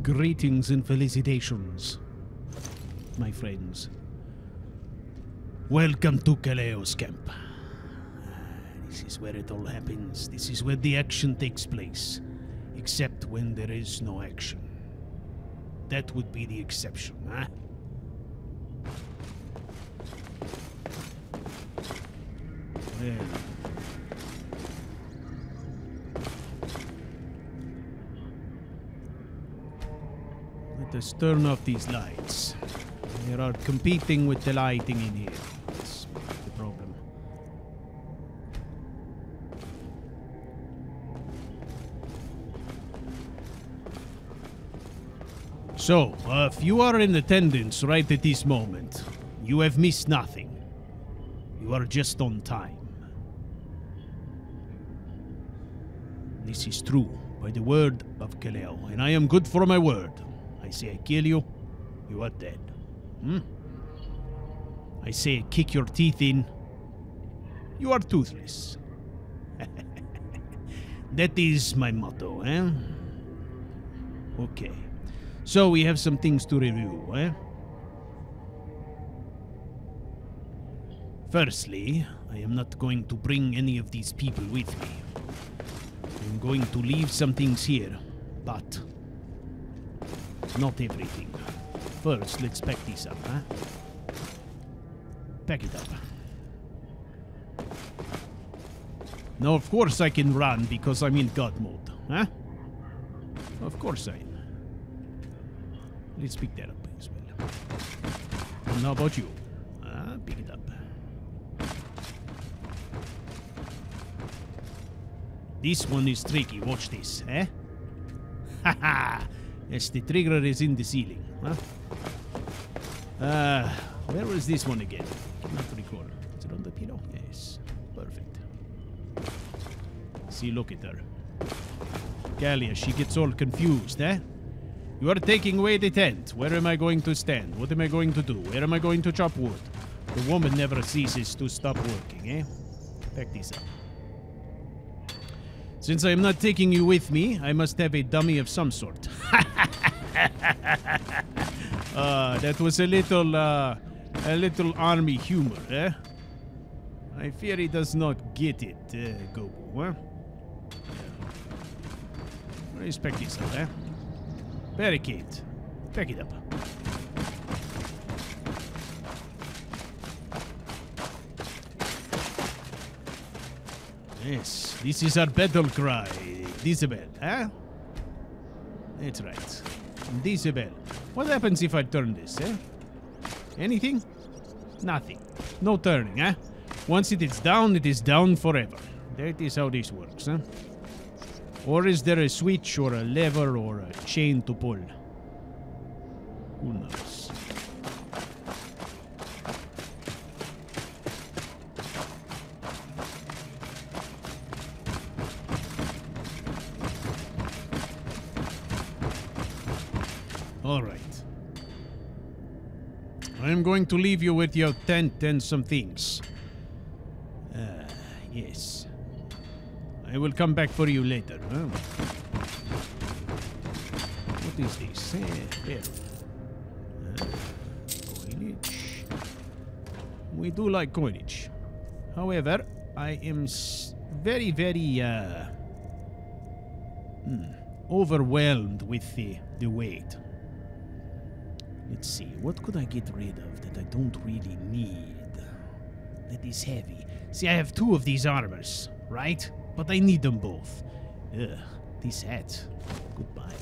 Greetings and felicitations, my friends. Welcome to Kaleos camp. This is where it all happens. This is where the action takes place. Except when there is no action. That would be the exception, huh? Well... let us turn off these lights. They are competing with the lighting in here. That's the problem. So, if you are in attendance right at this moment, you have missed nothing. You are just on time. This is true, by the word of Kaleo, and I am good for my word. I say I kill you, you are dead. I say I kick your teeth in, you are toothless. That is my motto, eh? Okay. So we have some things to review, eh? Firstly, I am not going to bring any of these people with me. I'm going to leave some things here, but not everything. First, let's pack this up, huh? Pack it up. Now, of course I can run because I'm in God mode, huh? Of course I am. Let's pick that up as well. And how about you? Pick it up. This one is tricky. Watch this, eh? Haha! Yes, the trigger is in the ceiling, huh? Where was this one again? Cannot recall. Is it on the pillow? Yes. Perfect. See, look at her. Galia, she gets all confused, eh? You are taking away the tent. Where am I going to stand? What am I going to do? Where am I going to chop wood? The woman never ceases to stop working, eh? Pack this up. Since I am not taking you with me, I must have a dummy of some sort. That was a little army humor, eh? I fear he does not get it, Gobu, huh? Let's pack this up, eh? Barricade. Pack it up. Yes, this is our battle cry. Disabel, huh? That's right. Disabel. What happens if I turn this, eh? Anything? Nothing. No turning, huh? Once it is down forever. That is how this works, huh? Or is there a switch or a lever or a chain to pull? Who knows? All right. I am going to leave you with your tent and some things. Yes. I will come back for you later, huh? What is this? There. Coinage. We do like coinage. However, I am very, very, overwhelmed with the weight. Let's see, what could I get rid of that I don't really need? That is heavy. See, I have 2 of these armors, right? But I need them both. Ugh, this hat. Goodbye.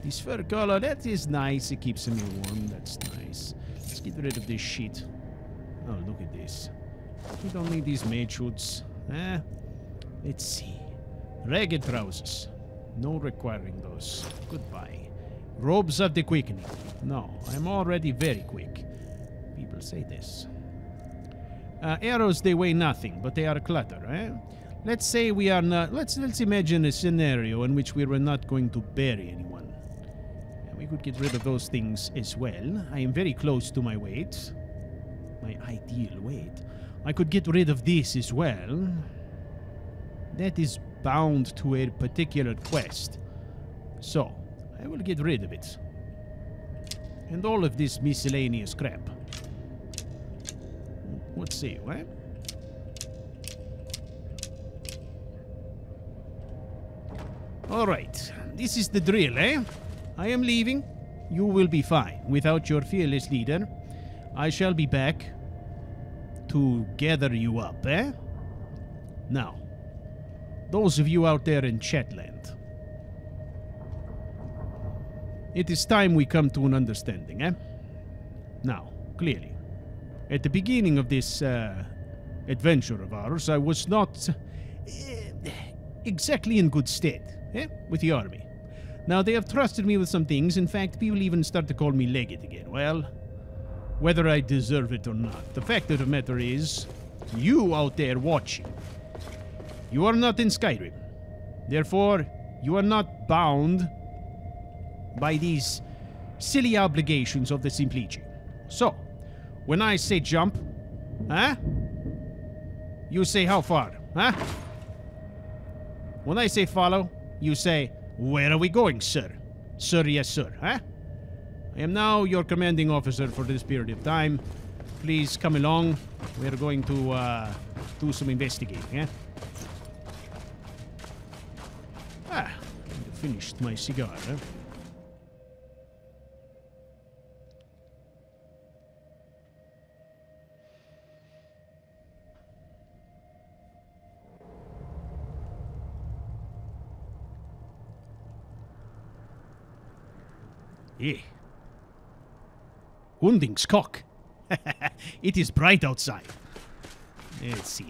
This fur collar, that is nice. It keeps me warm. That's nice. Let's get rid of this shit. Oh, look at this. We don't need these mage hoods. Let's see. Ragged trousers. No requiring those. Goodbye. Robes of the quickening. No, I'm already very quick. People say this. Arrows, they weigh nothing, but they are clutter, eh? Let's say we are not... Let's imagine a scenario in which we were not going to bury anyone. We could get rid of those things as well. I am very close to my weight. My ideal weight. I could get rid of this as well. That is bound to a particular quest. So, I will get rid of it. And all of this miscellaneous crap. Let's see, what? Alright, this is the drill, eh? I am leaving. You will be fine. Without your fearless leader, I shall be back to gather you up, eh? Now, those of you out there in Chatland, it is time we come to an understanding, eh? Now, clearly, at the beginning of this adventure of ours, I was not exactly in good stead, eh? With the army. Now, they have trusted me with some things. In fact, people even start to call me Legate again. Well, whether I deserve it or not, the fact of the matter is, you out there watching, you are not in Skyrim. Therefore, you are not bound by these silly obligations of the Simplici. So, when I say jump, huh? You say how far, huh? When I say follow, you say, where are we going, sir? Sir, yes, sir, huh? I am now your commanding officer for this period of time. Please come along. We're going to do some investigating, eh? I finished my cigar, huh? Eh. Hunding's cock. It is bright outside. Let's see.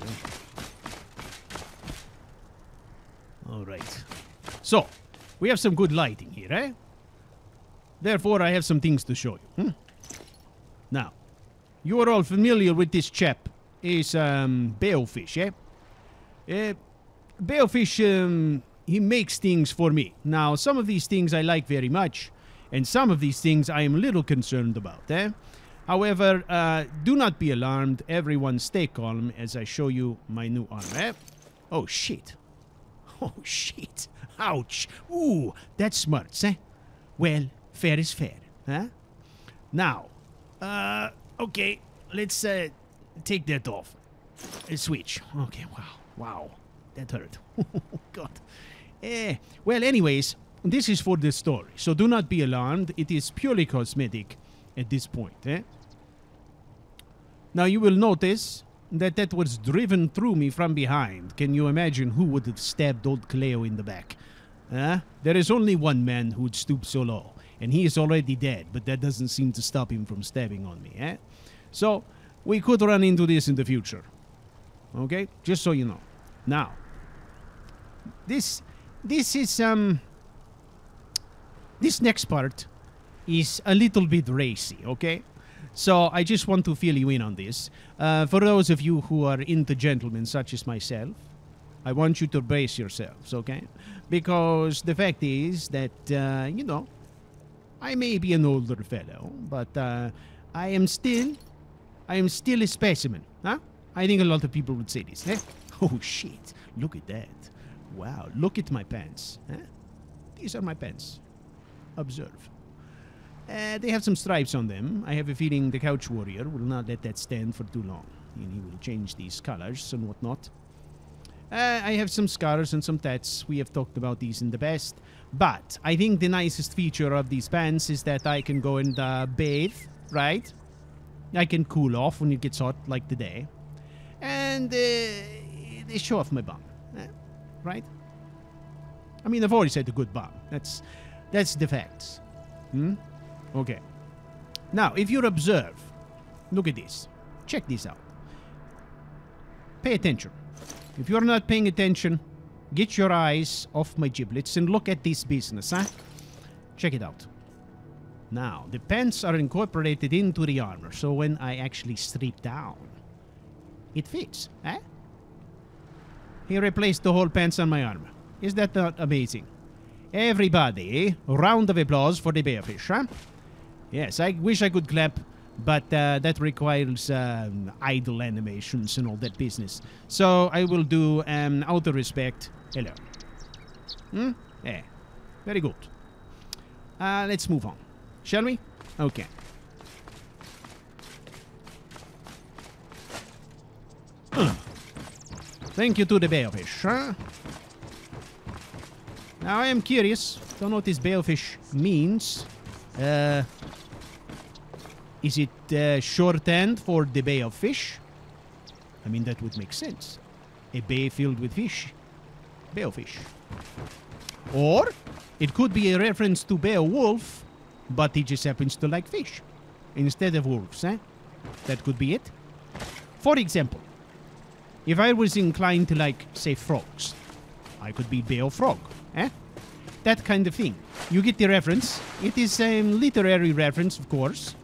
Alright. So, we have some good lighting here, eh? Therefore, I have some things to show you. Now, you are all familiar with this chap. He's, Beofish, eh? Beofish, he makes things for me. Now, some of these things I like very much. And some of these things I am a little concerned about, eh? However, do not be alarmed. Everyone stay calm as I show you my new armor, eh? Oh, shit. Oh, shit. Ouch. Ooh, that smarts, eh? Well, fair is fair, huh? Now, okay, let's, take that off. Switch. Okay, wow. Wow. That hurt. God. Well, anyways, this is for the story, so do not be alarmed. It is purely cosmetic at this point, eh? Now, you will notice that was driven through me from behind. Can you imagine who would have stabbed old Cleo in the back? There is only one man who would stoop so low, and he is already dead, but that doesn't seem to stop him from stabbing on me, eh? So, we could run into this in the future. Okay? Just so you know. Now, this is, this next part is a little bit racy, okay? So I just want to fill you in on this. For those of you who are into gentlemen such as myself, I want you to brace yourselves, okay? Because the fact is that, you know, I may be an older fellow, but I am still a specimen, huh? I think a lot of people would say this, eh? Oh, shit. Look at that. Wow, look at my pants, huh? These are my pants. Observe. They have some stripes on them. I have a feeling the CouchWarrior will not let that stand for too long. And he will change these colors and whatnot. I have some scars and some tats. We have talked about these in the past. But I think the nicest feature of these pants is that I can go and bathe, right? I can cool off when it gets hot, like today. And they show off my bum, right? I mean, I've always had a good bum. That's the facts. Okay. Now, if you observe, look at this. Check this out. Pay attention. If you're not paying attention, get your eyes off my giblets and look at this business, huh? Check it out. Now, the pants are incorporated into the armor, so when I actually strip down, it fits, eh? He replaced the whole pants on my armor. Is that not amazing? Everybody, a round of applause for the bearfish, huh? Yes, I wish I could clap, but that requires idle animations and all that business. So I will do, out of respect, hello. Yeah, very good. Let's move on. Shall we? Okay. Thank you to the balefish, huh? Now I am curious. Don't know what this balefish means. Is it shorthand for the bay of fish? I mean, that would make sense. A bay filled with fish. Balefish. Or it could be a reference to Beowulf, but he just happens to like fish instead of wolves, eh? That could be it. For example, if I was inclined to like, say, frogs, I could be Beowfrog, eh? That kind of thing. You get the reference. It is a literary reference, of course.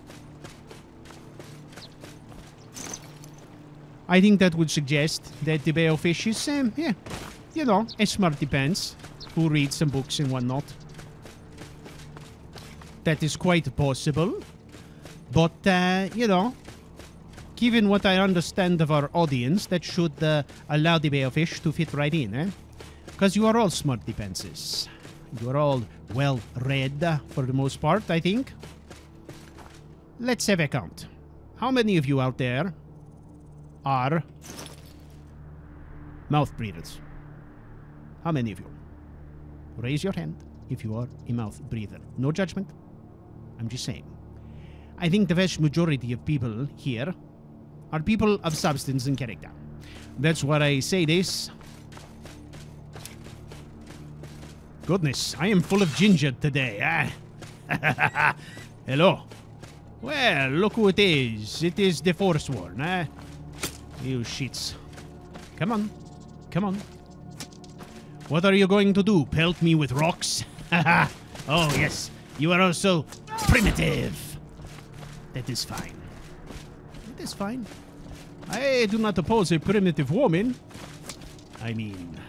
I think that would suggest that the Beowfish is, yeah, you know, a smarty pants who reads some books and whatnot. That is quite possible. But, you know, given what I understand of our audience, that should allow the Beowfish to fit right in, eh? Because you are all smarty pantses. You are all well read for the most part, I think. Let's have a count. How many of you out there are mouth breathers? How many of you? Raise your hand if you are a mouth breather. No judgment. I'm just saying. I think the vast majority of people here are people of substance and character. That's why I say this. Goodness, I am full of ginger today, eh? Hello. Well, look who it is. It is the Forsworn, eh? You shits. Come on. Come on. What are you going to do? Pelt me with rocks? Oh, yes. You are also primitive. That is fine. That is fine. I do not oppose a primitive woman. I mean...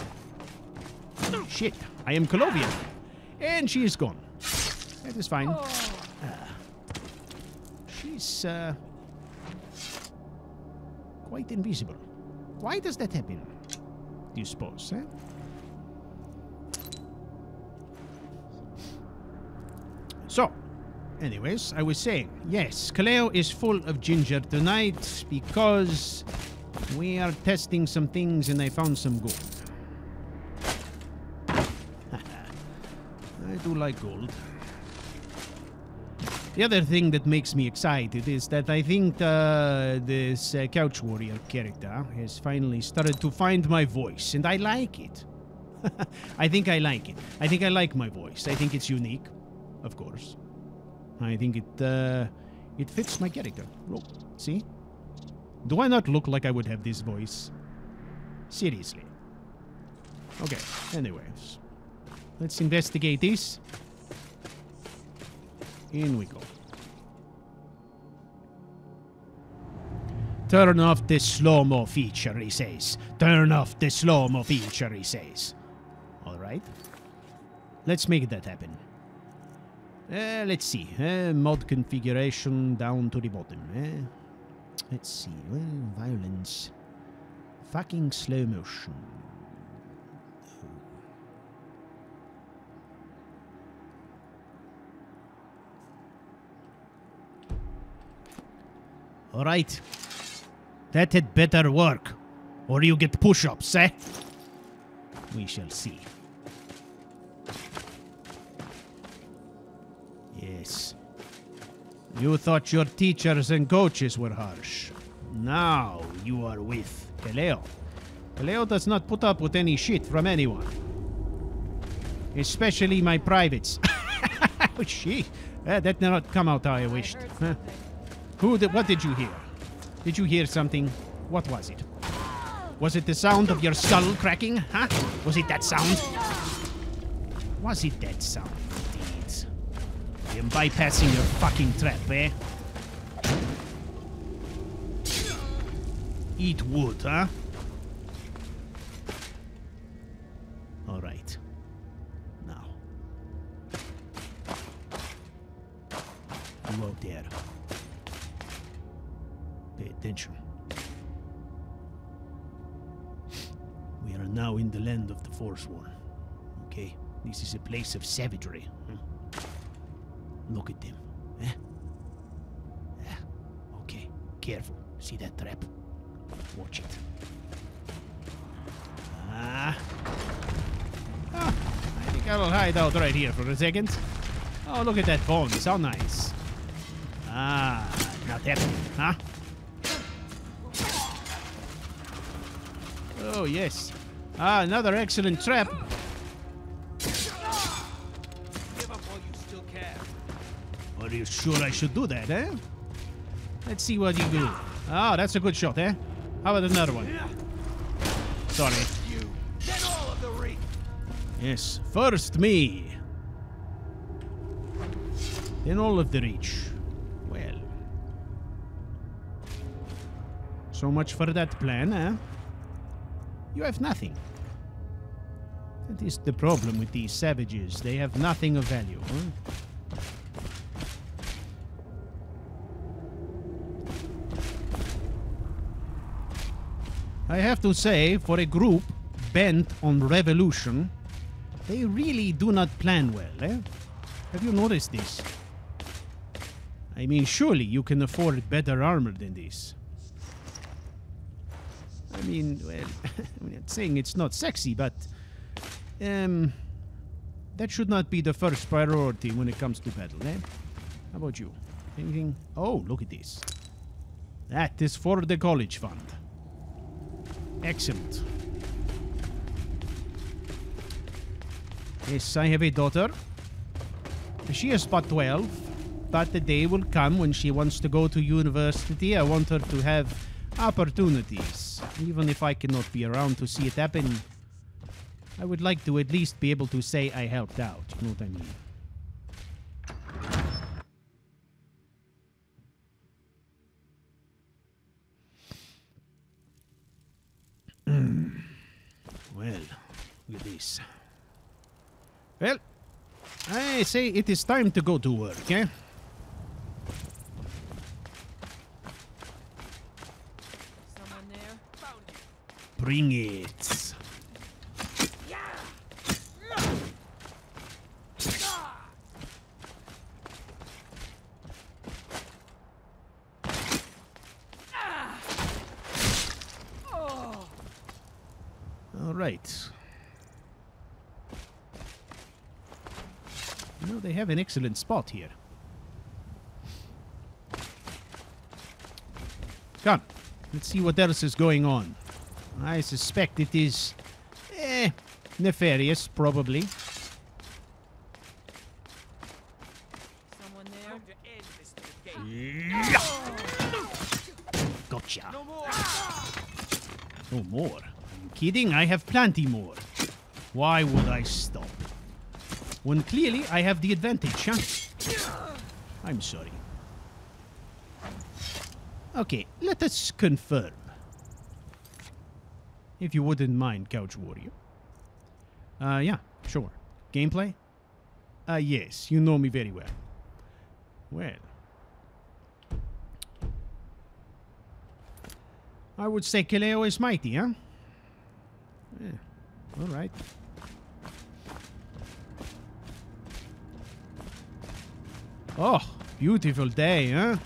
Shit. I am Colovian. And she is gone. That is fine. She's, quite invisible. Why does that happen? Do you suppose, eh? So, anyways, I was saying, yes, Kaleo is full of ginger tonight because we are testing some things and I found some gold. I do like gold. The other thing that makes me excited is that I think this CouchWarrior character has finally started to find my voice, and I like it. I think I like it. I think I like my voice. I think it's unique, of course. I think it fits my character. Look, see? Do I not look like I would have this voice? Seriously. Okay, anyways. Let's investigate this. In we go. Turn off the slow-mo feature, he says. Turn off the slow-mo feature, he says. Alright. Let's make that happen. Let's see. Mod configuration down to the bottom. Let's see. Well, violence. Fucking slow motion. Alright. That had better work. Or you get push-ups, eh? We shall see. Yes. You thought your teachers and coaches were harsh. Now you are with Kaleo. Kaleo does not put up with any shit from anyone. Especially my privates. Oh, shit. That did not come out how I wished. Huh? What did you hear? Did you hear something? What was it? Was it the sound of your skull cracking? Huh? Was it that sound? Was it that sound, indeed? I am bypassing your fucking trap, eh? Eat wood, huh? Alright. Now. You out there. Pay attention. We are now in the land of the Forsworn. Okay? This is a place of savagery. Look at them. Okay, careful. See that trap? Watch it. I think I'll hide out right here for a second. Oh, look at that bones. How nice. Not happening, huh? Oh, yes. Another excellent trap. Give up while you still can. Are you sure I should do that, eh? Let's see what you do. That's a good shot, eh? How about another one? Sorry. You get all of the reach. Yes, first me. Then all of the reach. Well. So much for that plan, eh? You have nothing. That is the problem with these savages. They have nothing of value, huh? I have to say, for a group bent on revolution, they really do not plan well, eh? Have you noticed this? I mean, surely you can afford better armor than this. I mean, well, I'm not saying it's not sexy, but that should not be the first priority when it comes to battle, eh? How about you? Anything? Oh, look at this. That is for the college fund. Excellent. Yes, I have a daughter. She is but 12, but the day will come when she wants to go to university. I want her to have opportunities. Even if I cannot be around to see it happen, I would like to at least be able to say I helped out. You know what I mean? Well, look at this. Well, I say it is time to go to work, eh? Someone there? Found you. Bring it. All right. You know, they have an excellent spot here. Come, let's see what else is going on. I suspect it is, nefarious, probably. Someone there? Time to end this game. Gotcha. No more. No more? Are you kidding? I have plenty more. Why would I stop? When clearly I have the advantage, huh? I'm sorry. Okay, let us confirm. If you wouldn't mind, CouchWarrior. Yeah, sure. Gameplay? Yes, you know me very well. Well. I would say Kaleo is mighty, huh? Yeah, alright. Oh, beautiful day, huh?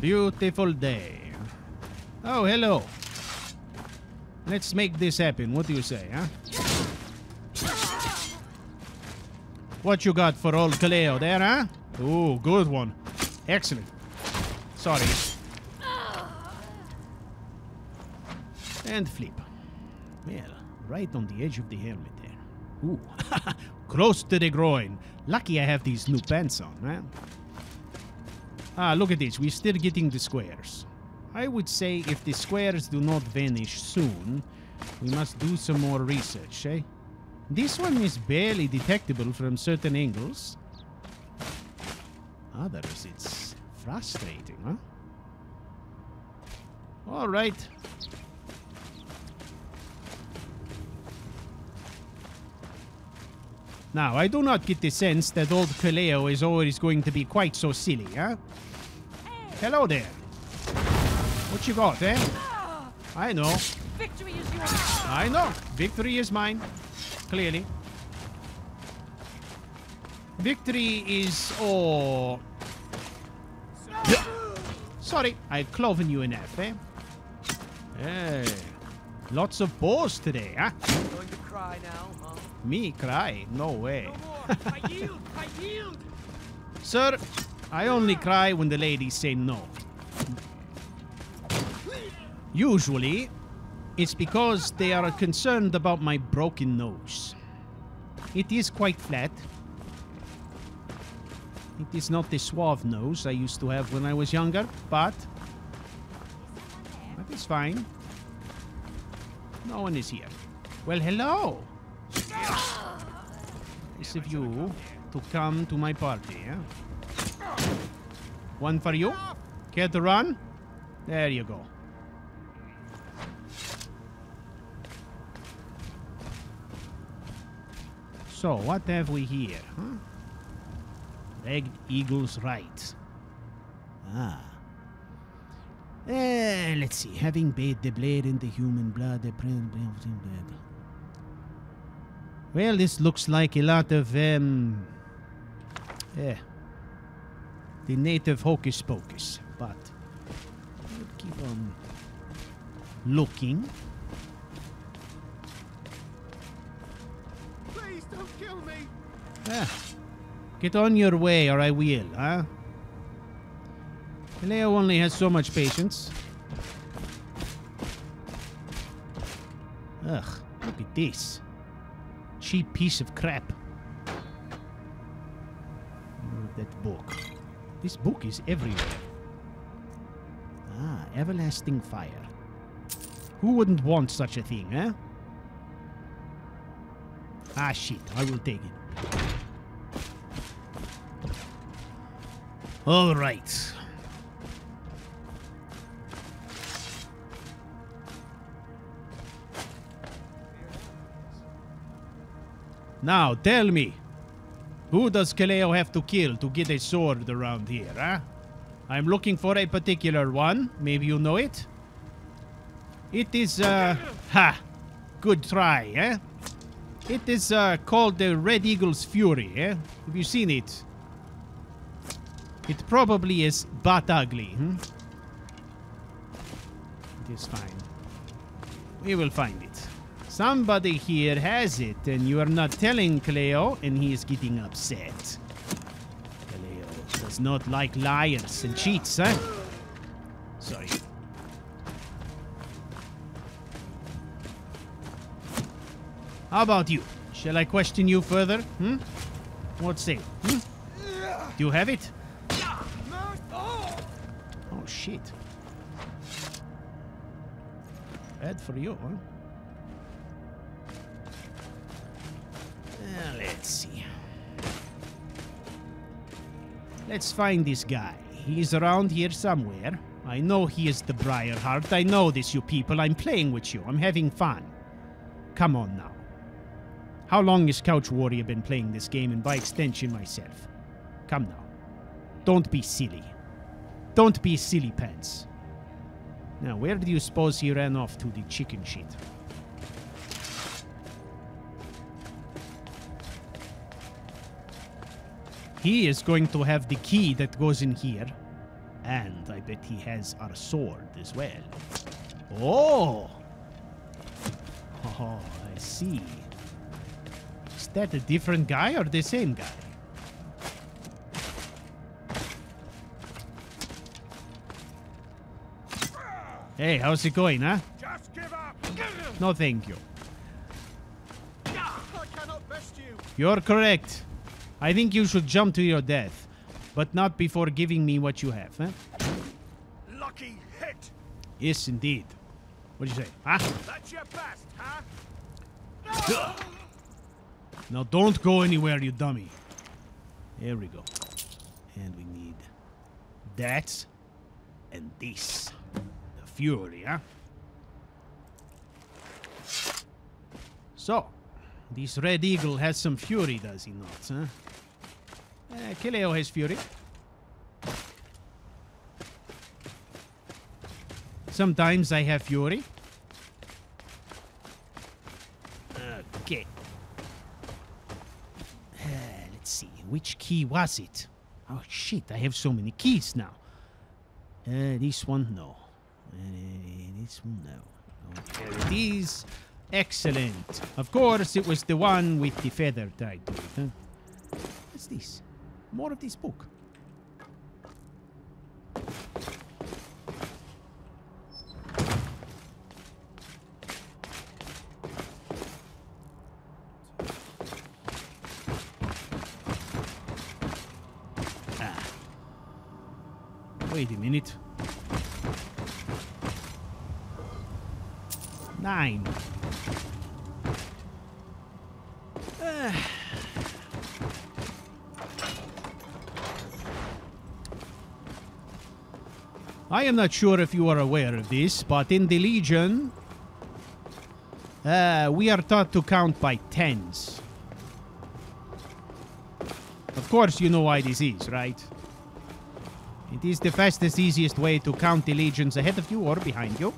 Beautiful day. Oh, hello. Let's make this happen. What do you say, huh? What you got for old Kaleo there, huh? Oh, good one. Excellent. Sorry. And flip. Well, right on the edge of the helmet there. Ooh. Close to the groin. Lucky I have these new pants on, man. Ah, look at this. We're still getting the squares. I would say if the squares do not vanish soon, we must do some more research, eh? This one is barely detectable from certain angles. Others, it's frustrating, huh? All right. Now, I do not get the sense that old Kaleo is always going to be quite so silly, huh? Hello there. What you got, eh? I know. Victory is yours. I know. Victory is mine. Clearly. Victory is... Oh... Sorry, I've cloven you in half, eh? Hey, lots of bows today, huh? Going to cry now, huh? Me cry? No way. No more. I yield. I yield. Sir, I only cry when the ladies say no. Usually, it's because they are concerned about my broken nose. It is quite flat. It is not the suave nose I used to have when I was younger, but that is fine. No one is here. Well, hello. Nice of you to come to my party, eh? One for you. Care to run? There you go. So, what have we here, huh? Red Eagle's right. Ah. Let's see. Having bathed the blade in the human blood, the blood. Well, this looks like a lot of, the native hocus pocus, but we'll keep on looking. Please don't kill me. Ah. Get on your way, or I will, huh? Leo only has so much patience. Ugh, look at this. Cheap piece of crap. That book. This book is everywhere. Ah, everlasting fire. Who wouldn't want such a thing, huh? Ah, shit, I will take it. All right. Now, tell me, who does Kaleo have to kill to get a sword around here, huh? I'm looking for a particular one. Maybe you know it? It is, ha! Good try, eh? It is, called the Red Eagle's Fury, eh? Have you seen it? It probably is but ugly, hmm? It is fine. We will find it. Somebody here has it, and you are not telling Cleo, and he is getting upset. Cleo does not like liars and cheats, huh? Sorry. How about you? Shall I question you further? Hmm? What say? Hmm? Do you have it? Oh, shit. Bad for you, huh? Let's see. Let's find this guy. He's around here somewhere. I know he is the Briarheart. I know this, you people. I'm playing with you. I'm having fun. Come on now. How long has CouchWarrior been playing this game, and by extension myself? Come now. Don't be silly. Don't be silly pants. Now, where do you suppose he ran off to the chicken shit? He is going to have the key that goes in here. And I bet he has our sword as well. Oh! Oh, I see. Is that a different guy or the same guy? Hey, how's it going, huh? Just give up. No, thank you. I cannot best you. You're correct. I think you should jump to your death. But not before giving me what you have, huh? Lucky hit. Yes, indeed. What do you say? Huh? That's your best, huh? Now don't go anywhere, you dummy. There we go. And we need that and this. The Fury, huh? So, this Red Eagle has some fury, does he not, huh? Kaleo has fury. Sometimes I have fury. Okay. Let's Let's see. Which key was it? Oh, shit. I have so many keys now. This one, no. This one, no. Okay, there it is. Excellent. Of course, it was the one with the feather tied to it, huh? What's this? More of this book. Wait a minute. 9. I am not sure if you are aware of this, but in the Legion, we are taught to count by tens. Of course, you know why this is, right? It is the fastest, easiest way to count the legions ahead of you or behind you.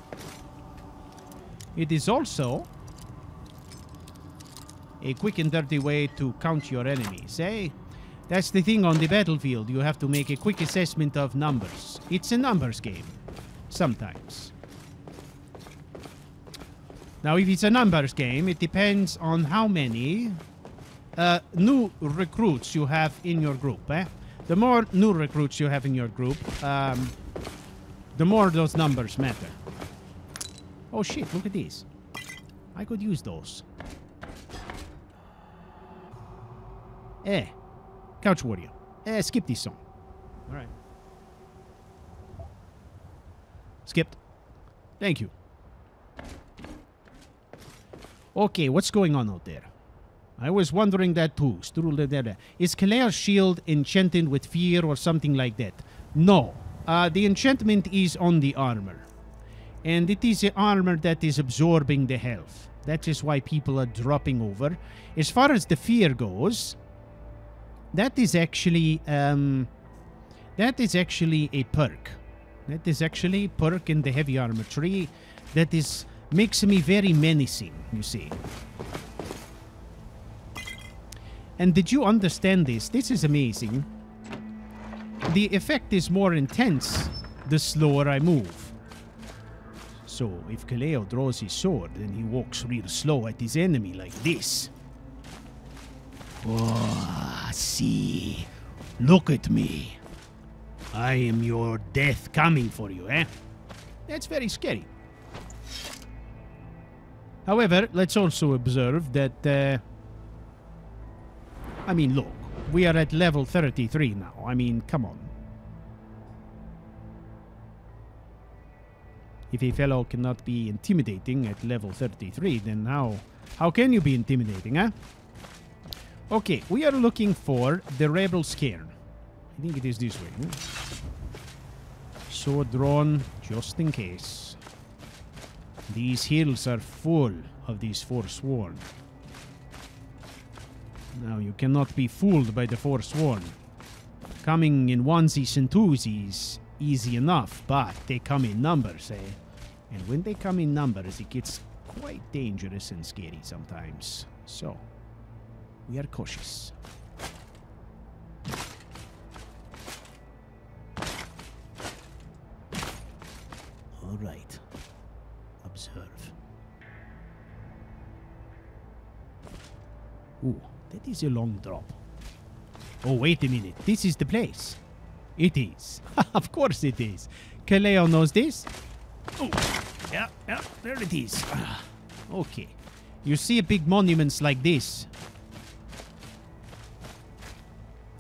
It is also a quick and dirty way to count your enemies, eh? That's the thing on the battlefield. You have to make a quick assessment of numbers. It's a numbers game. Sometimes. Now, if it's a numbers game, it depends on how many new recruits you have in your group, eh? The more new recruits you have in your group, the more those numbers matter. Oh shit, look at these. I could use those. CouchWarrior. Skip this song. Alright. Skipped. Thank you. Okay, what's going on out there? I was wondering that too. Is Kalea's shield enchanted with fear or something like that? No. The enchantment is on the armor. And it is the armor that is absorbing the health. That is why people are dropping over. As far as the fear goes, that is actually a perk. That is actually a perk in the heavy armor tree that makes me very menacing, you see. And did you understand this? This is amazing. The effect is more intense the slower I move. So if Kaleo draws his sword, then he walks real slow at his enemy like this. Oh, see. Look at me. I am your death coming for you, eh? That's very scary. However, let's also observe that... I mean, look. We are at level 33 now. I mean, come on. If a fellow cannot be intimidating at level 33, then how can you be intimidating, huh? Okay, we are looking for the Rebel's Cairn. I think it is this way. Sword drawn, just in case. These hills are full of these Forsworn. Now, you cannot be fooled by the Forsworn. Coming in onesies and twosies, easy enough, but they come in numbers, eh? And when they come in numbers, it gets quite dangerous and scary sometimes. So, we are cautious. All right. Observe. Ooh, that is a long drop. Oh, wait a minute. This is the place. It is. Of course it is. Kaleo knows this. Oh, yeah, there it is. Okay. You see big monuments like this.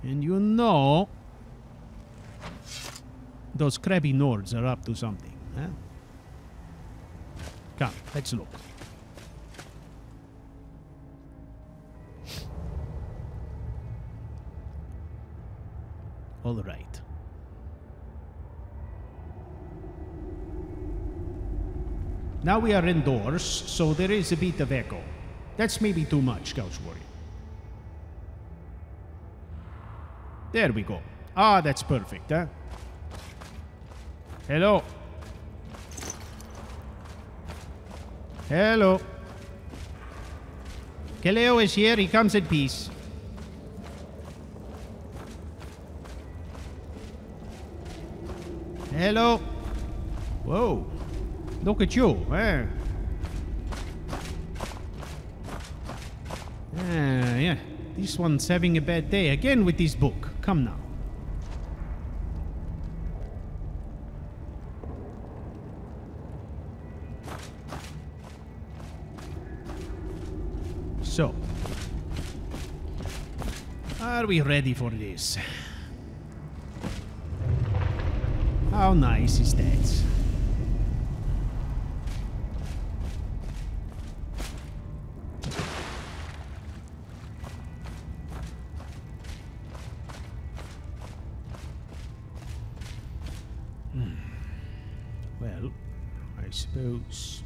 And you know those crabby Nords are up to something. Huh? Come, let's look. All right. Now we are indoors, so there is a bit of echo. That's maybe too much, CouchWarrior. There we go. Ah, that's perfect, huh? Hello. Hello. Kaleo is here. He comes in peace. Hello. Whoa. Look at you, eh? Yeah. This one's having a bad day again with this book. Come now. So, are we ready for this? How nice is that? Well, I suppose...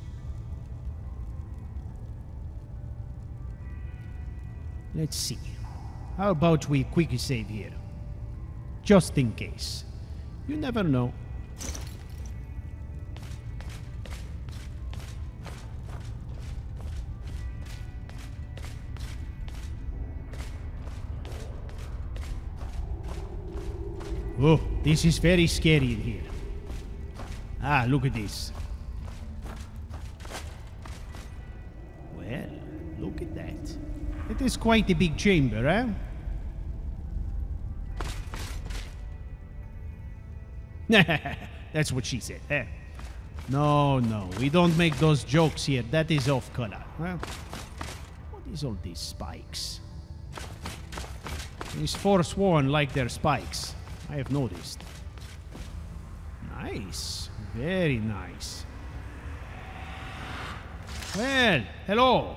Let's see. How about we quickly save here? Just in case. You never know. Oh, this is very scary in here. Ah, look at this. Well, look at that. It is quite a big chamber, eh? That's what she said, eh? No, we don't make those jokes here. That is off color. Well, what is all these spikes? These Forsworn like their spikes. I have noticed. Nice. Very nice. Well, hello.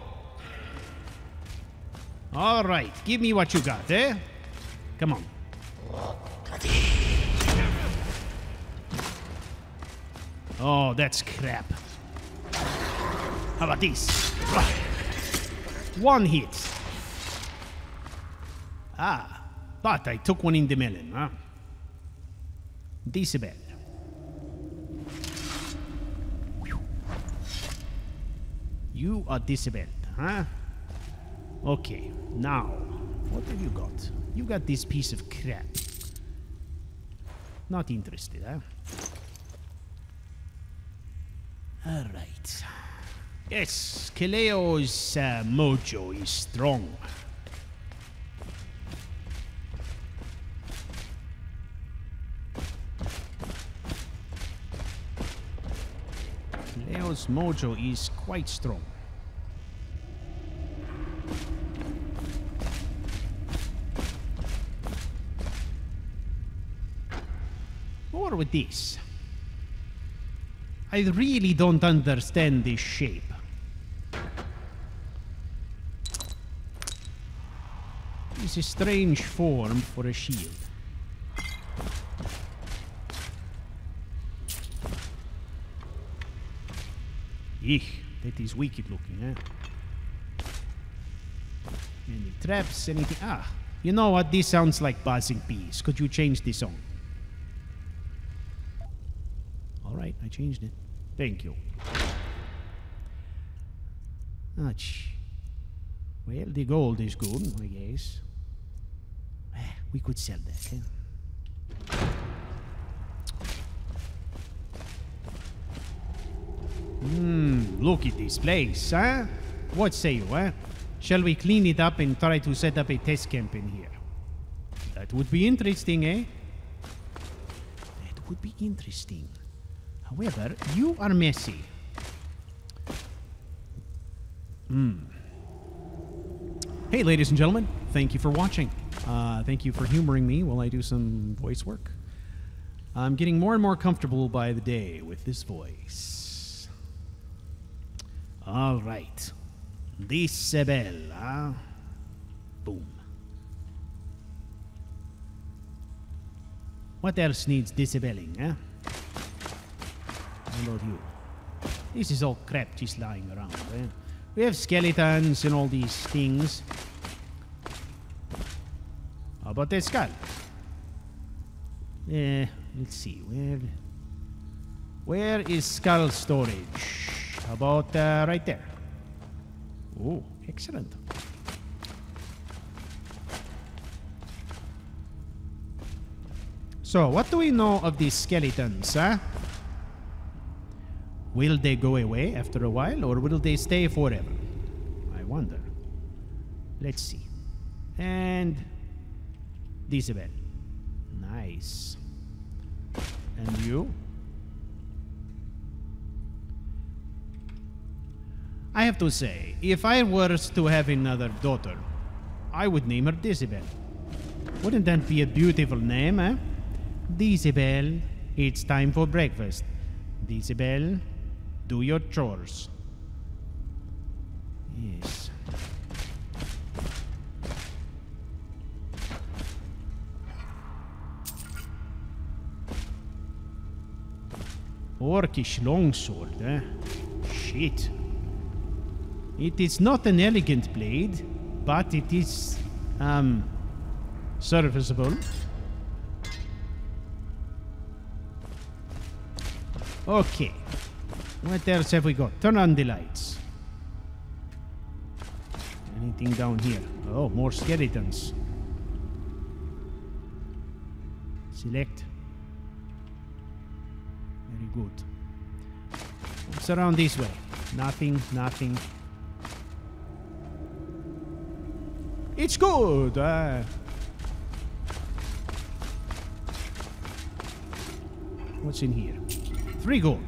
All right, give me what you got, eh? Come on. Oh, that's crap. How about this? One hit. Ah, but I took one in the melon, huh? Decibel. You are Decibel, huh? Okay, now, what have you got? You got this piece of crap. Not interested, huh? Alright. Yes, Kaleo's mojo is strong. Kaleo's mojo is quite strong. Or with this. I really don't understand this shape. It's a strange form for a shield. Eek, that is wicked looking, eh? Any traps, anything? Ah, you know what? This sounds like buzzing bees. Could you change the song? Alright, I changed it. Thank you. Ouch. Well, the gold is good, I guess. We could sell that, eh? Look at this place, huh? What say you, huh? Shall we clean it up and try to set up a test camp in here? That would be interesting, eh? That would be interesting. However, you are messy. Hey, ladies and gentlemen, thank you for watching. Thank you for humoring me while I do some voice work. I'm getting more and more comfortable by the day with this voice. All right. Decibel, huh? Boom. What else needs decibelling, huh? How about you? This is all crap just lying around, eh? We have skeletons and all these things. How about that skull? Let's see. Where is skull storage? How about right there? Oh, excellent. So, what do we know of these skeletons, huh? Will they go away after a while, or will they stay forever? I wonder. Let's see. And Isabel. Nice. And you? I have to say, if I were to have another daughter, I would name her Disabel. Wouldn't that be a beautiful name, eh? Disabel, it's time for breakfast. Disabel, do your chores. Yes. Orcish longsword, eh? Shit. It is not an elegant blade, but it is, serviceable. Okay. What else have we got? Turn on the lights. Anything down here? Oh, more skeletons. Select. Very good. What's around this way? Nothing, nothing. It's good! What's in here? 3 gold.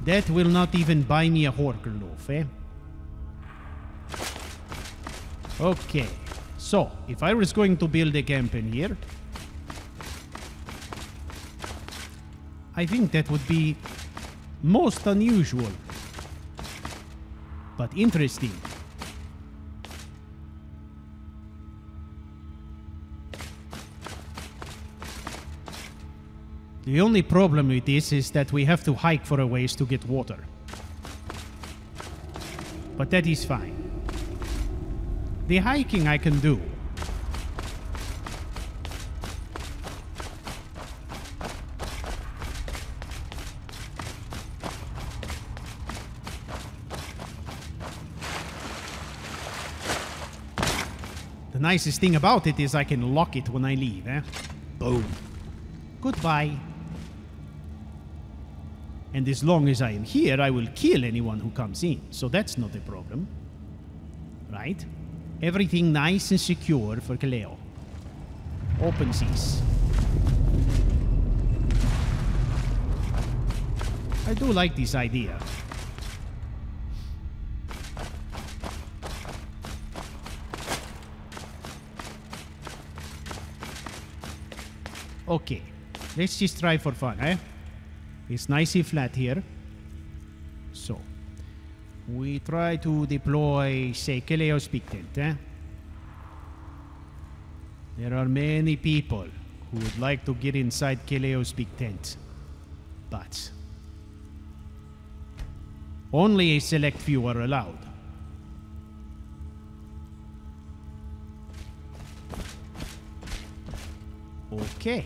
That will not even buy me a Horker loaf, eh? Okay. So, if I was going to build a camp in here, I think that would be most unusual, but interesting. The only problem with this is that we have to hike for a ways to get water. But that is fine. The hiking I can do. The nicest thing about it is I can lock it when I leave, eh? Boom. Goodbye. And as long as I am here, I will kill anyone who comes in. So that's not a problem. Right? Everything nice and secure for Kaleo. Open seas. I do like this idea. Okay. Let's just try for fun, eh? It's nicely flat here. So, we try to deploy, say, Kaleo's big tent, eh? There are many people who would like to get inside Kaleo's big tent. But only a select few are allowed. Okay.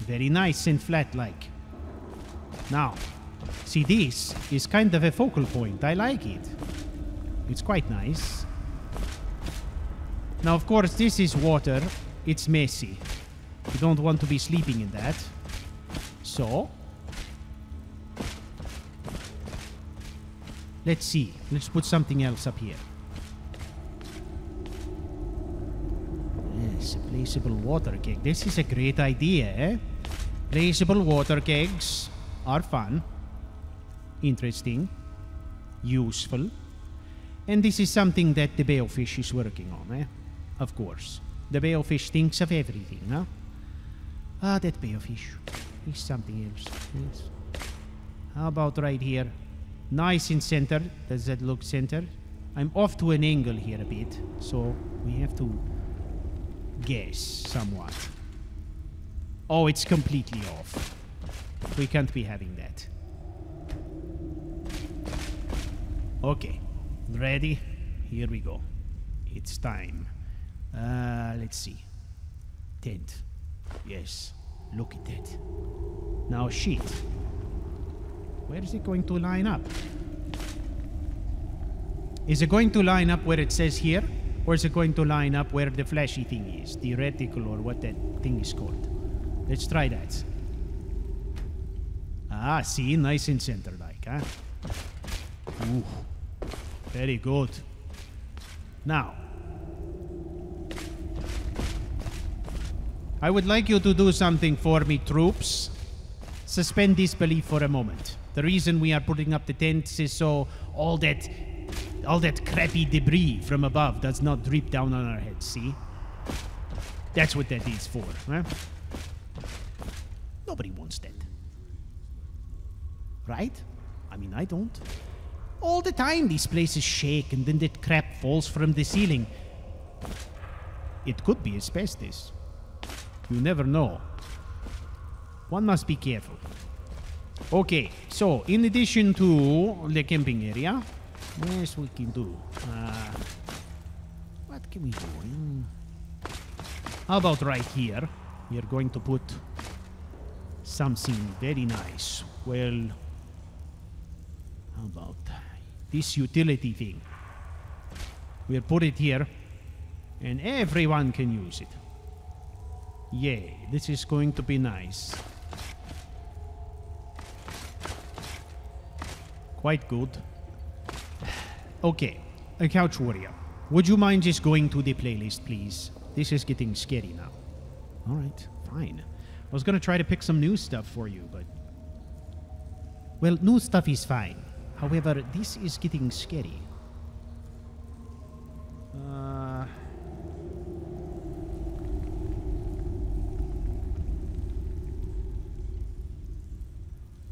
Very nice and flat-like. Now, see, this is kind of a focal point. I like it. It's quite nice. Now, of course, this is water. It's messy. You don't want to be sleeping in that. So, let's see. Let's put something else up here. Yes, a placeable water keg. This is a great idea, eh? Placeable water kegs are fun, interesting, useful, and this is something that the Baleffish is working on, eh? Of course. The Baleffish thinks of everything, huh? Ah, that Baleffish is something else. Yes. How about right here? Nice in center. Does that look center? I'm off to an angle here a bit, so we have to guess somewhat. Oh, it's completely off. We can't be having that. Okay. Ready? Here we go. It's time. Let's see. Tent. Yes. Look at that. Now, shit. Where is it going to line up? Is it going to line up where it says here? Or is it going to line up where the flashy thing is? The reticle or what that thing is called? Let's try that. Ah, see? Nice and center-like, huh? Ooh. Very good. Now, I would like you to do something for me, troops. Suspend disbelief for a moment. The reason we are putting up the tents is so all that crappy debris from above does not drip down on our heads, see? That's what that is for, huh? Nobody wants that. Right? I mean, I don't. All the time these places shake and then that crap falls from the ceiling. It could be asbestos. You never know. One must be careful. Okay, so in addition to the camping area, what else we can do? What can we do? How about right here? We are going to put something very nice. Well, how about this utility thing? We'll put it here, and everyone can use it. Yay, this is going to be nice. Quite good. Okay, a couch warrior. Would you mind just going to the playlist, please? This is getting scary now. Alright, fine. I was gonna try to pick some new stuff for you, but... Well, new stuff is fine. However, this is getting scary.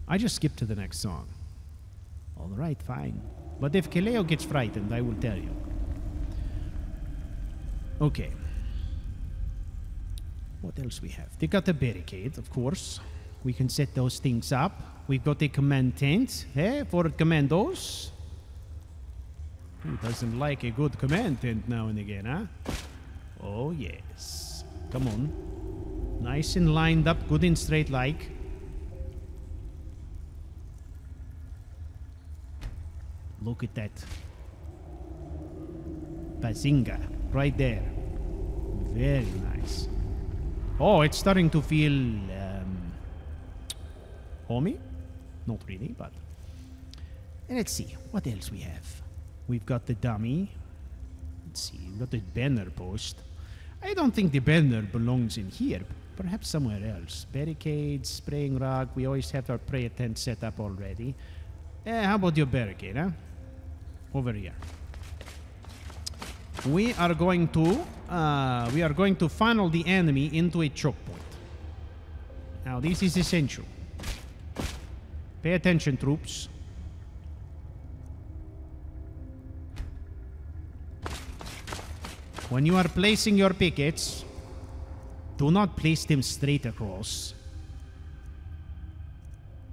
I just skipped to the next song. Alright, fine. But if Kaleo gets frightened, I will tell you. Okay. What else we have? They got a barricade, of course. We can set those things up. We've got a command tent, for commandos. Who doesn't like a good command tent now and again, huh? Oh, yes. Come on. Nice and lined up, good and straight like. Look at that. Bazinga. Right there. Very nice. Oh, it's starting to feel... homey? Not really, but... And let's see. What else we have? We've got the dummy. Let's see. We've got the banner post. I don't think the banner belongs in here. Perhaps somewhere else. Barricades, spraying rug. We always have our prayer tent set up already. How about your barricade, huh? Over here. We are going to funnel the enemy into a choke point. Now, this is essential. Pay attention, troops. When you are placing your pickets, do not place them straight across.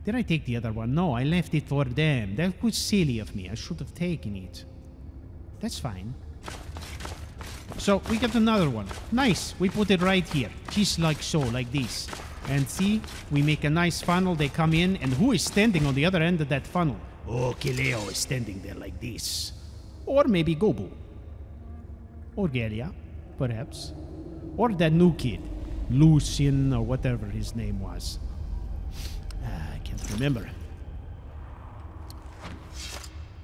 Did I take the other one? No, I left it for them. That was silly of me. I should have taken it. That's fine. So, we got another one. Nice. We put it right here. Just like so, like this. And see, we make a nice funnel. They come in. And who is standing on the other end of that funnel? Oh, Kileo is standing there like this. Or maybe Gobu. Or Galia, perhaps. Or that new kid. Lucian, or whatever his name was. I can't remember.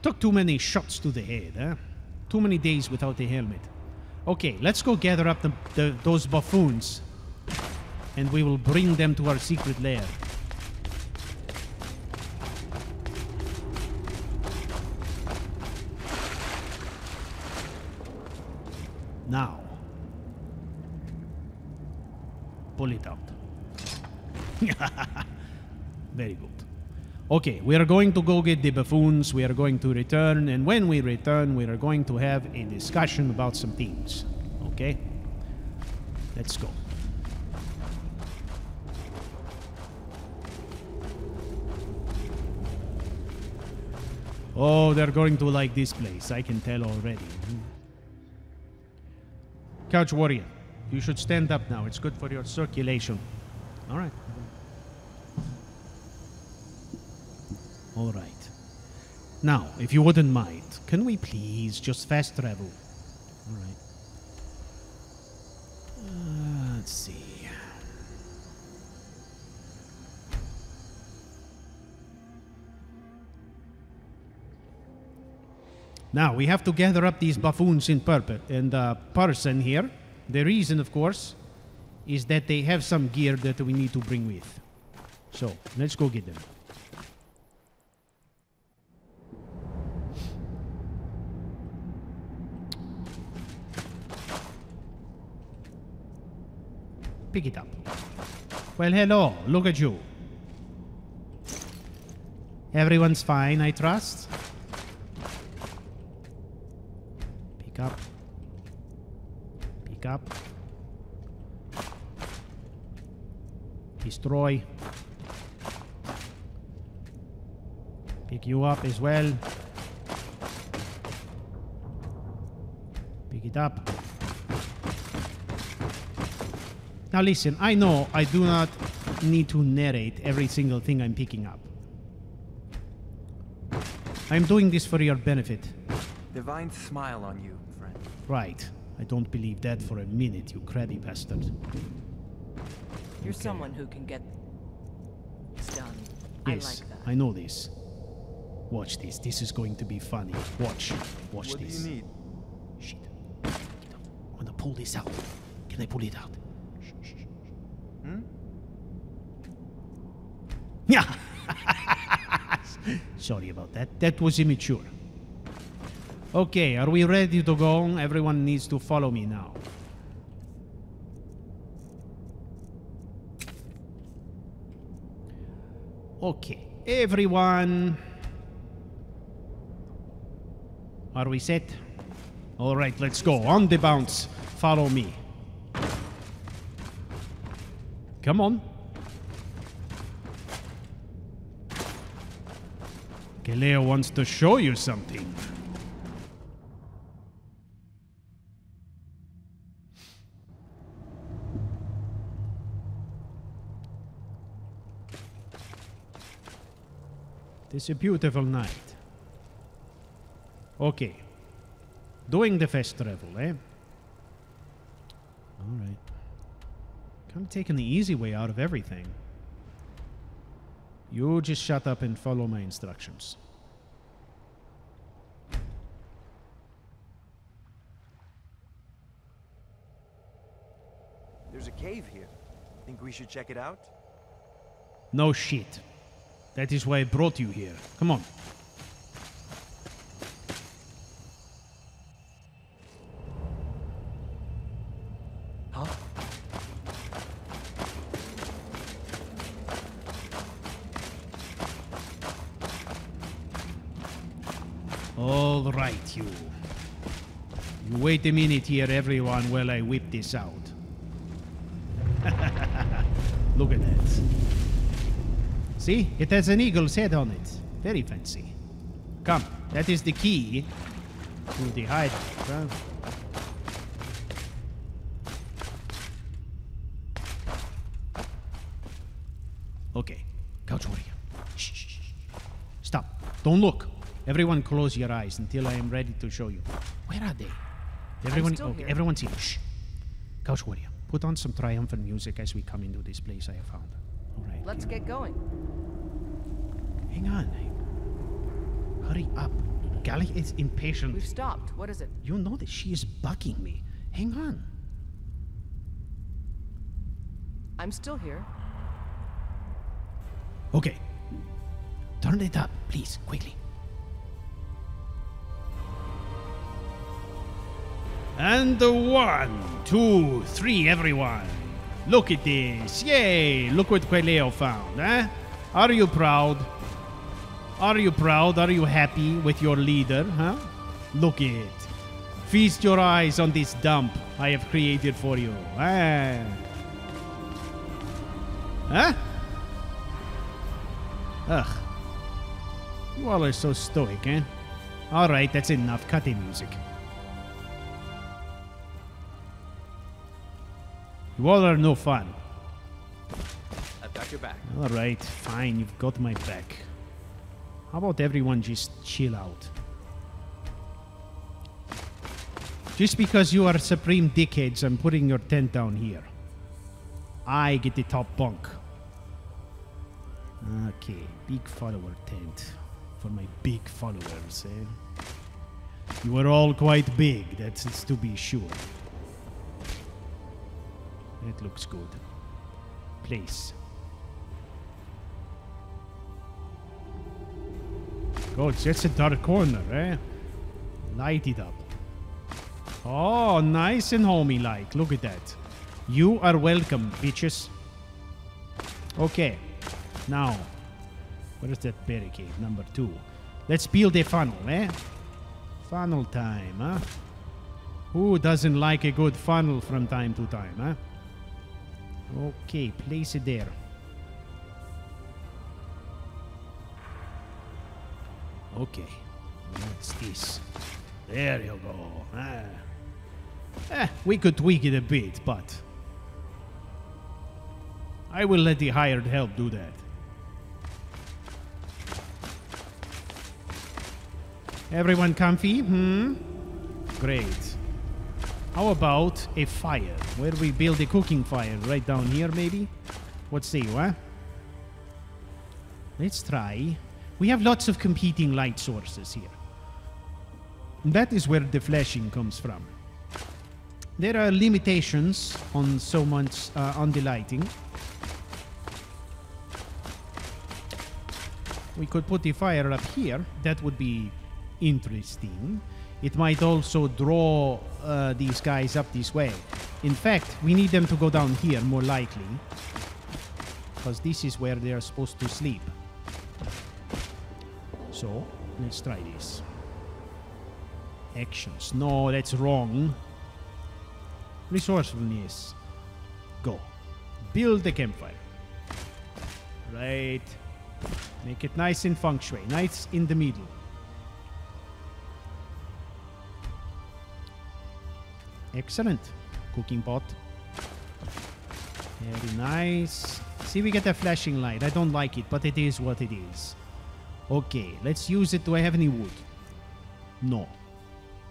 Took too many shots to the head, huh? Too many days without a helmet. Okay, let's go gather up those buffoons. And we will bring them to our secret lair. Now. Pull it out. Very good. Okay, we are going to go get the buffoons. We are going to return. And when we return, we are going to have a discussion about some things. Okay? Let's go. Oh, they're going to like this place. I can tell already. Couch Warrior, you should stand up now. It's good for your circulation. All right. All right. Now, if you wouldn't mind, can we please just fast travel? All right. Let's see. Now, we have to gather up these buffoons in person here. The reason, of course, is that they have some gear that we need to bring with. So, let's go get them. Pick it up. Well, hello. Look at you. Everyone's fine, I trust. Pick up. Pick up. Destroy. Pick you up as well. Pick it up. Now listen, I know I do not need to narrate every single thing I'm picking up. I'm doing this for your benefit. Divine smile on you, friend. Right. I don't believe that for a minute, you crabby bastard. You're someone who can get this done. Yes, I like that. I know this. Watch this. This is going to be funny. Watch. Watch What this. do you need? Shit. Get up. I want to pull this out. Can I pull it out? Shh, shh, shh. Hmm? Yeah. Sorry about that. That was immature. Okay, are we ready to go? Everyone needs to follow me now. Okay, everyone. Are we set? All right, let's go. On the bounce. Follow me. Come on. Leo wants to show you something. It's a beautiful night. Okay. Doing the fast travel, eh? Alright. Kind of taking the easy way out of everything. You just shut up and follow my instructions. There's a cave here. Think we should check it out? No shit. That is why I brought you here. Come on. Huh? All right, you. You wait a minute here, everyone, while I whip this out. Look at that. See? It has an eagle's head on it. Very fancy. Come. That is the key to the hideout. Okay. CouchWarrior. Shh, shh, shh. Stop. Don't look. Everyone close your eyes until I am ready to show you. Where are they? Everyone, still okay, here. everyone's here. Shh. CouchWarrior, put on some triumphant music as we come into this place I have found. All right. Let's get going. Hang on. Hurry up. Gally is impatient. We've stopped. What is it? You know that she is bugging me. Hang on. I'm still here. Okay. Turn it up, please, quickly. And 1, 2, 3, everyone. Look at this. Yay! Look what Leo found, eh? Are you proud? Are you proud? Are you happy with your leader, huh? Look at it. Feast your eyes on this dump I have created for you. Eh? Huh? Ugh. You all are so stoic, eh? Alright, that's enough. Cut the music. You all are no fun. I've got your back. Alright, fine, you've got my back. How about everyone just chill out? Just because you are supreme dickheads, I'm putting your tent down here. I get the top bunk. Okay, big follower tent. For my big followers, eh? You are all quite big, that's to be sure. That looks good. Place. God, that's a dark corner, eh? Light it up. Oh, nice and homey-like. Look at that. You are welcome, bitches. Okay. Now, where's that barricade? Number 2. Let's build a funnel, eh? Funnel time, huh? Who doesn't like a good funnel from time to time, huh? Okay, place it there. Okay, what's this? There you go. We could tweak it a bit, but I will let the hired help do that. Everyone comfy? Great. How about a fire? Where we build a cooking fire? Right down here, maybe? What say you, huh? Let's try. We have lots of competing light sources here. That is where the flashing comes from. There are limitations on so much on the lighting. We could put the fire up here. That would be interesting. It might also draw these guys up this way. In fact, we need them to go down here more likely, because this is where they are supposed to sleep. So, let's try this. Actions. No, that's wrong. Resourcefulness. Go. Build the campfire. Right. Make it nice and feng shui. Nice in the middle. Excellent. Cooking pot. Very nice. See, we get a flashing light. I don't like it, but it is what it is. Okay, let's use it. Do I have any wood? No.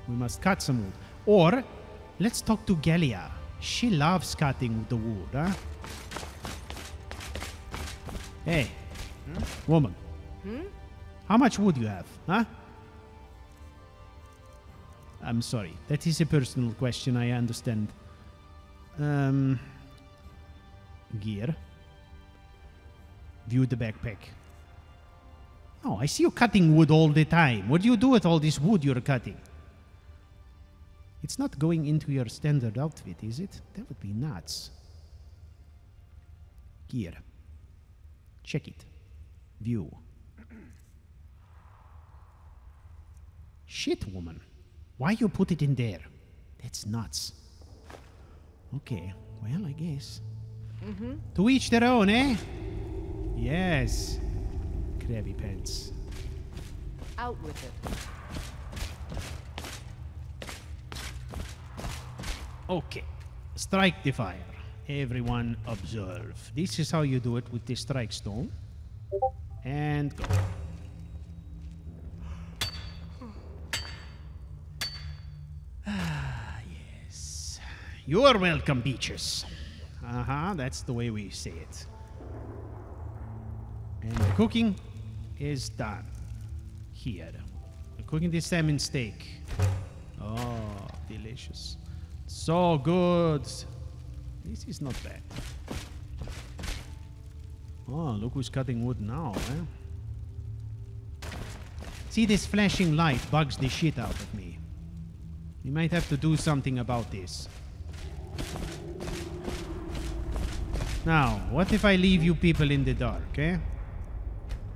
We must cut some wood. Or, let's talk to Galia. She loves cutting the wood, huh? Hey, woman. How much wood you have, huh? I'm sorry. That is a personal question, I understand. Gear. View the backpack. Oh, I see you cutting wood all the time. What do you do with all this wood you're cutting? It's not going into your standard outfit, is it? That would be nuts. Gear. Check it. View. Shit, woman. Why you put it in there? That's nuts. Okay, well, I guess. To each their own, eh? Yes. Crabby pants. Out with it. Okay. Strike the fire. Everyone observe. This is how you do it with the strike stone. And go. Yes. You are welcome, beaches. That's the way we say it. And the cooking is done. Here. We're cooking the salmon steak. Oh, delicious. So good. This is not bad. Oh, look who's cutting wood now, eh? See, this flashing light bugs the shit out of me. We might have to do something about this. Now, what if I leave you people in the dark, eh?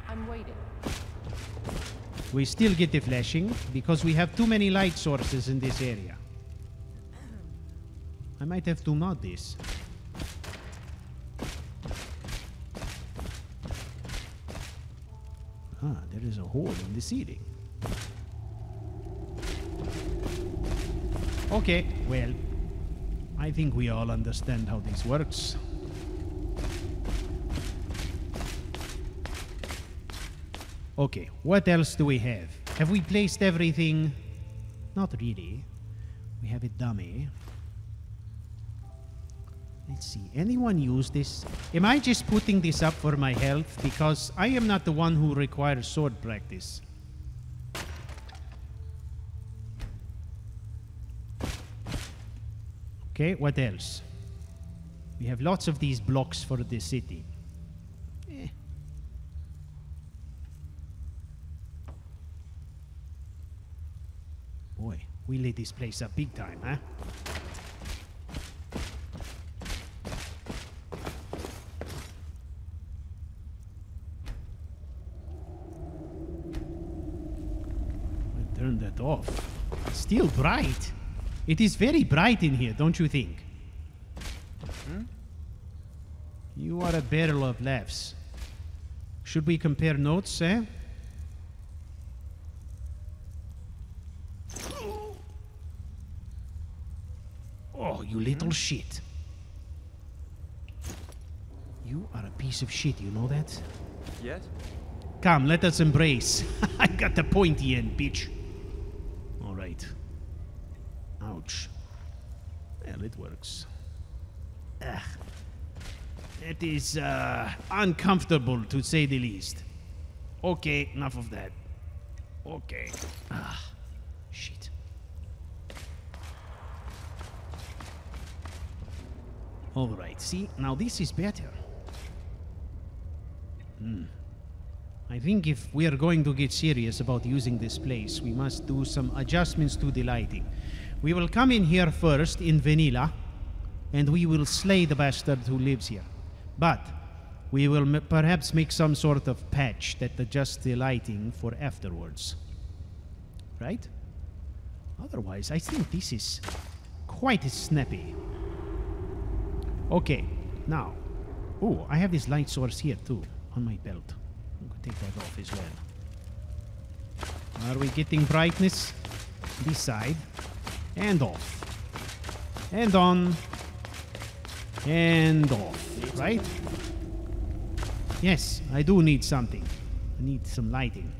I'm waiting. We still get the flashing because we have too many light sources in this area. I might have to mod this. There is a hole in the ceiling. Okay, well, I think we all understand how this works. Okay, what else do we have? Have we placed everything? Not really. We have a dummy. Let's see. Anyone use this? Am I just putting this up for my health? Because I am not the one who requires sword practice. Okay, what else? We have lots of these blocks for the city. Eh. Boy, we lit this place up big time, huh? I turned that off. It's still bright. It is very bright in here, don't you think? You are a barrel of laughs. Should we compare notes, eh? Oh, you little shit. You are a piece of shit, you know that? Yes? Come, let us embrace. I got the pointy end, bitch. All right. Ouch. Well, it works. Ugh. It is uncomfortable, to say the least. Okay, enough of that. Okay. Ah, shit. All right, see? Now this is better. I think if we are going to get serious about using this place, we must do some adjustments to the lighting. We will come in here first in vanilla, and we will slay the bastard who lives here. But we will perhaps make some sort of patch that adjusts the lighting for afterwards. Right? Otherwise, I think this is quite snappy. Okay, now. Oh, I have this light source here too, on my belt. I'm going to take that off as well. Are we getting brightness? This side. And off. And on. And off. Right? Yes, I do need something. I need some lighting.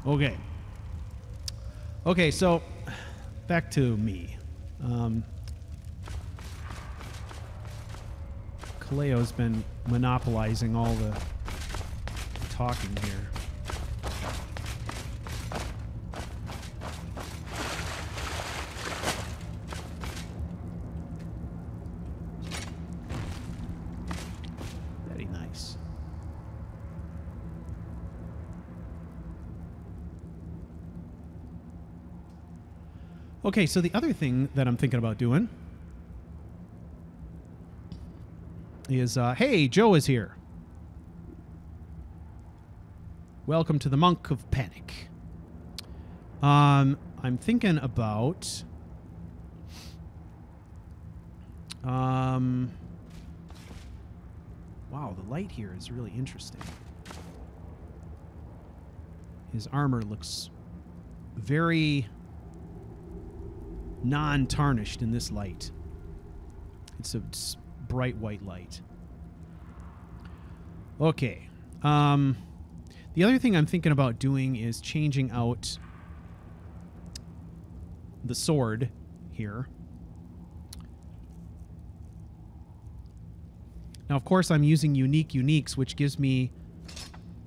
Okay. Okay, so back to me. Kaleo's been monopolizing all the talking here. Very nice. Okay, so the other thing that I'm thinking about doing is, hey, Joe is here. Welcome to the Monk of Panic. I'm thinking about wow, the light here is really interesting. His armor looks very non-tarnished in this light. It's a bright white light. Okay. The other thing I'm thinking about doing is changing out the sword here. Now, of course, I'm using unique uniques, which gives me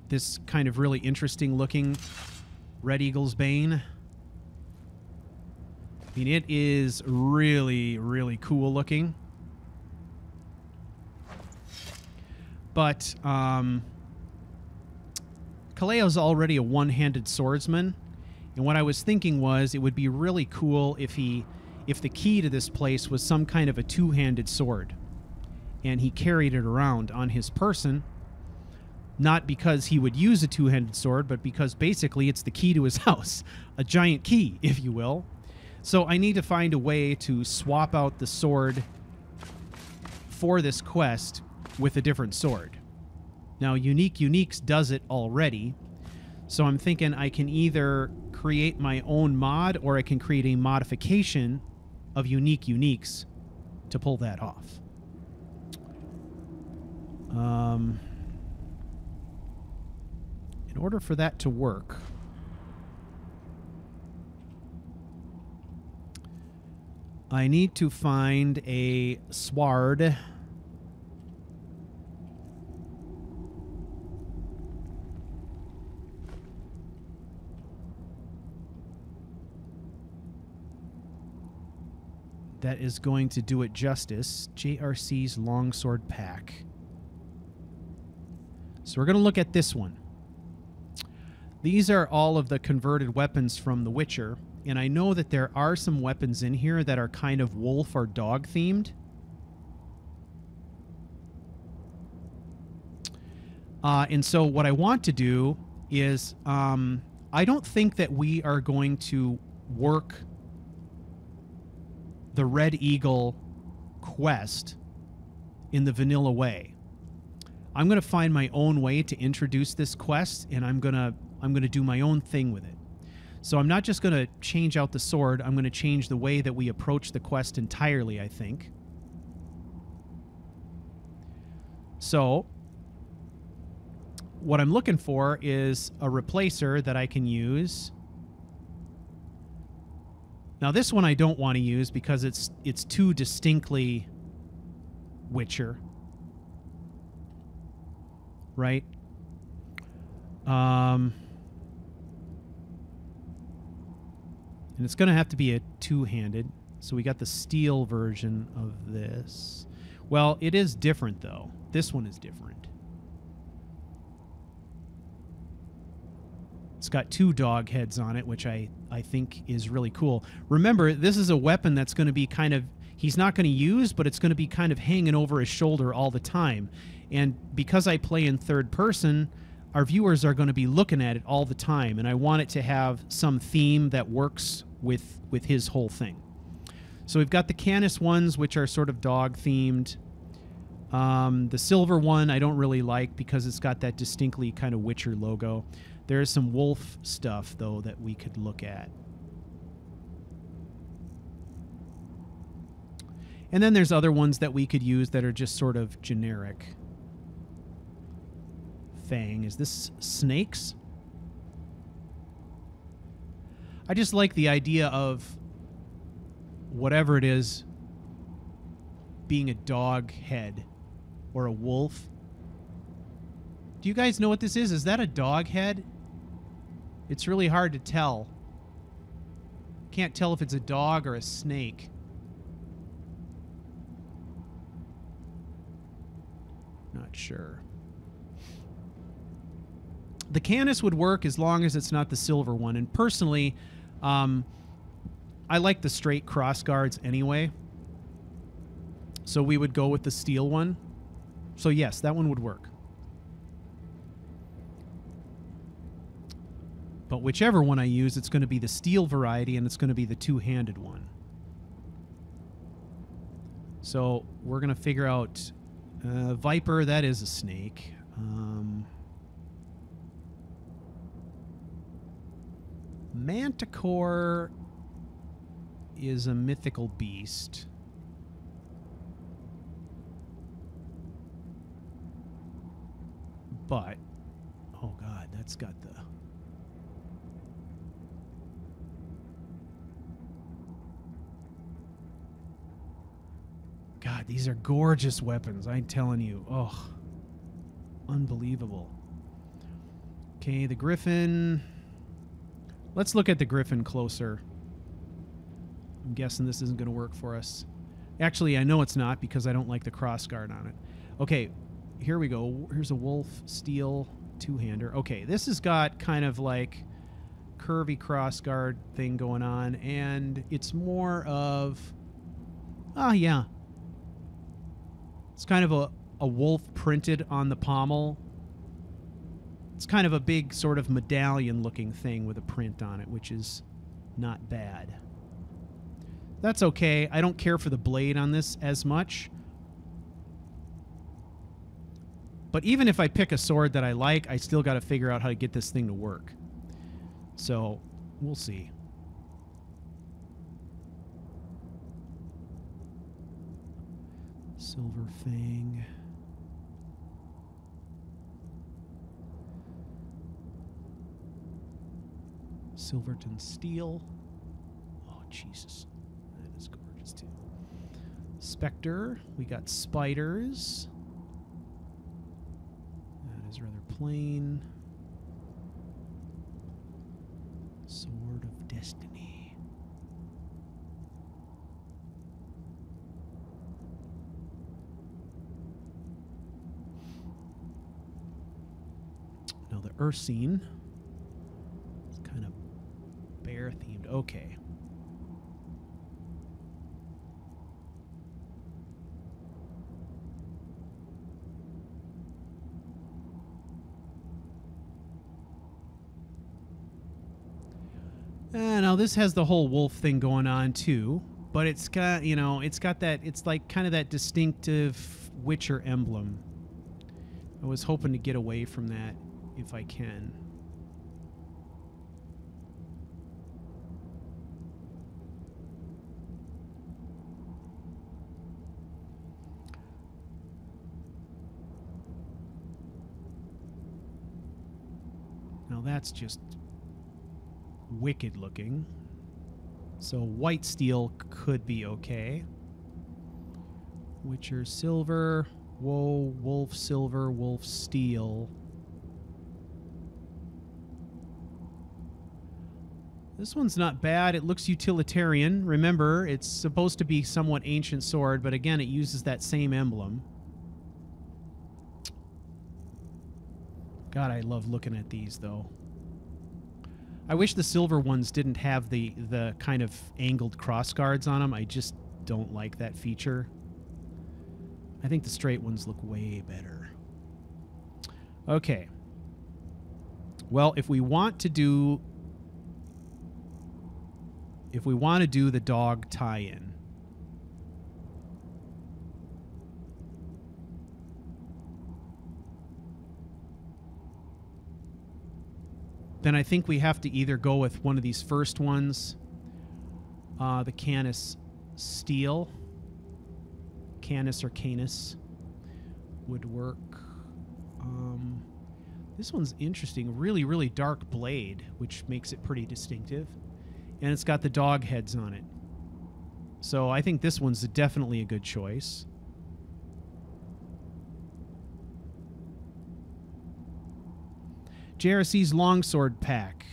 this kind of really interesting looking Red Eagle's Bane. I mean, it is really, really cool looking. But Kaleo's already a one-handed swordsman, and what I was thinking was it would be really cool if the key to this place was some kind of a two-handed sword, and he carried it around on his person, not because he would use a two-handed sword, but because basically it's the key to his house, a giant key, if you will. So I need to find a way to swap out the sword for this quest with a different sword. Now, Unique Uniques does it already, so I'm thinking I can either create my own mod or I can create a modification of Unique Uniques to pull that off. In order for that to work, I need to find a sword that is going to do it justice. JRC's Longsword Pack. So we're going to look at this one. These are all of the converted weapons from The Witcher, and I know that there are some weapons in here that are kind of wolf or dog themed. And so what I want to do is, I don't think that we are going to work the Red Eagle quest in the vanilla way. I'm going to find my own way to introduce this quest, and I'm going to do my own thing with it. So I'm not just going to change out the sword, I'm going to change the way that we approach the quest entirely, I think. So what I'm looking for is a replacer that I can use. Now this one I don't want to use because it's too distinctly Witcher. Right? And it's going to have to be a two-handed. So we got the steel version of this. Well, it is different though. This one is different. It's got two dog heads on it, which I think is really cool. Remember, this is a weapon that's going to be kind of, he's not going to use, but it's going to be kind of hanging over his shoulder all the time. And because I play in third person, our viewers are going to be looking at it all the time. And I want it to have some theme that works with his whole thing. So we've got the Canis ones, which are sort of dog themed. The silver one I don't really like because it's got that distinctly kind of Witcher logo. There's some wolf stuff, though, that we could look at. And then there's other ones that we could use that are just sort of generic. Fang. Is this snakes? I just like the idea of whatever it is being a dog head or a wolf. Do you guys know what this is? Is that a dog head? It's really hard to tell. Can't tell if it's a dog or a snake. Not sure. The Canis would work as long as it's not the silver one. And personally, I like the straight cross guards anyway. So we would go with the steel one. So yes, that one would work. But whichever one I use, it's going to be the steel variety, and it's going to be the two-handed one. So we're going to figure out Viper. That is a snake. Manticore is a mythical beast. But, oh god, that's got the... God, these are gorgeous weapons, I'm telling you. Oh, unbelievable. Okay, the Griffin. Let's look at the Griffin closer. I'm guessing this isn't going to work for us. Actually, I know it's not because I don't like the crossguard on it. Okay, here we go. Here's a wolf, steel, two-hander. Okay, this has got kind of like curvy crossguard thing going on, and it's more of... Oh, yeah. It's kind of a wolf printed on the pommel. It's kind of a big sort of medallion-looking thing with a print on it, which is not bad. That's okay. I don't care for the blade on this as much. But even if I pick a sword that I like, I still got to figure out how to get this thing to work. So, we'll see. Silver Fang. Silverton Steel. Oh, Jesus. That is gorgeous, too. Spectre. We got spiders. That is rather plain. Sword of Destiny. Ursine. It's kind of bear themed. Okay. Now this has the whole wolf thing going on too, but it's got, you know, it's got that, it's like kind of that distinctive Witcher emblem. I was hoping to get away from that if I can. Now that's just wicked looking. So white steel could be okay. Witcher silver. Whoa, wolf silver, wolf steel. This one's not bad. It looks utilitarian. Remember, it's supposed to be somewhat ancient sword, but again, it uses that same emblem. God, I love looking at these, though. I wish the silver ones didn't have the kind of angled crossguards on them. I just don't like that feature. I think the straight ones look way better. Okay. Well, if we want to do the dog tie-in, then I think we have to either go with one of these first ones, the Canis steel. Canis or Canis would work. This one's interesting. Really, really dark blade, which makes it pretty distinctive. And it's got the dog heads on it. So I think this one's definitely a good choice. JRC's Longsword Pack.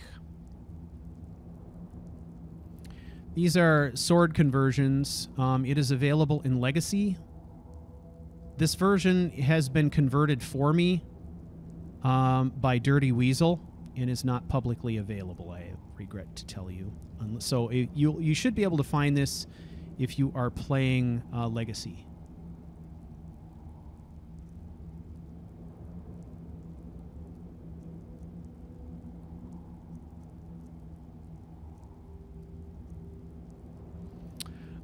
These are sword conversions. It is available in Legacy. This version has been converted for me by Dirty Weasel and is not publicly available, I regret to tell you. So you should be able to find this if you are playing Legacy.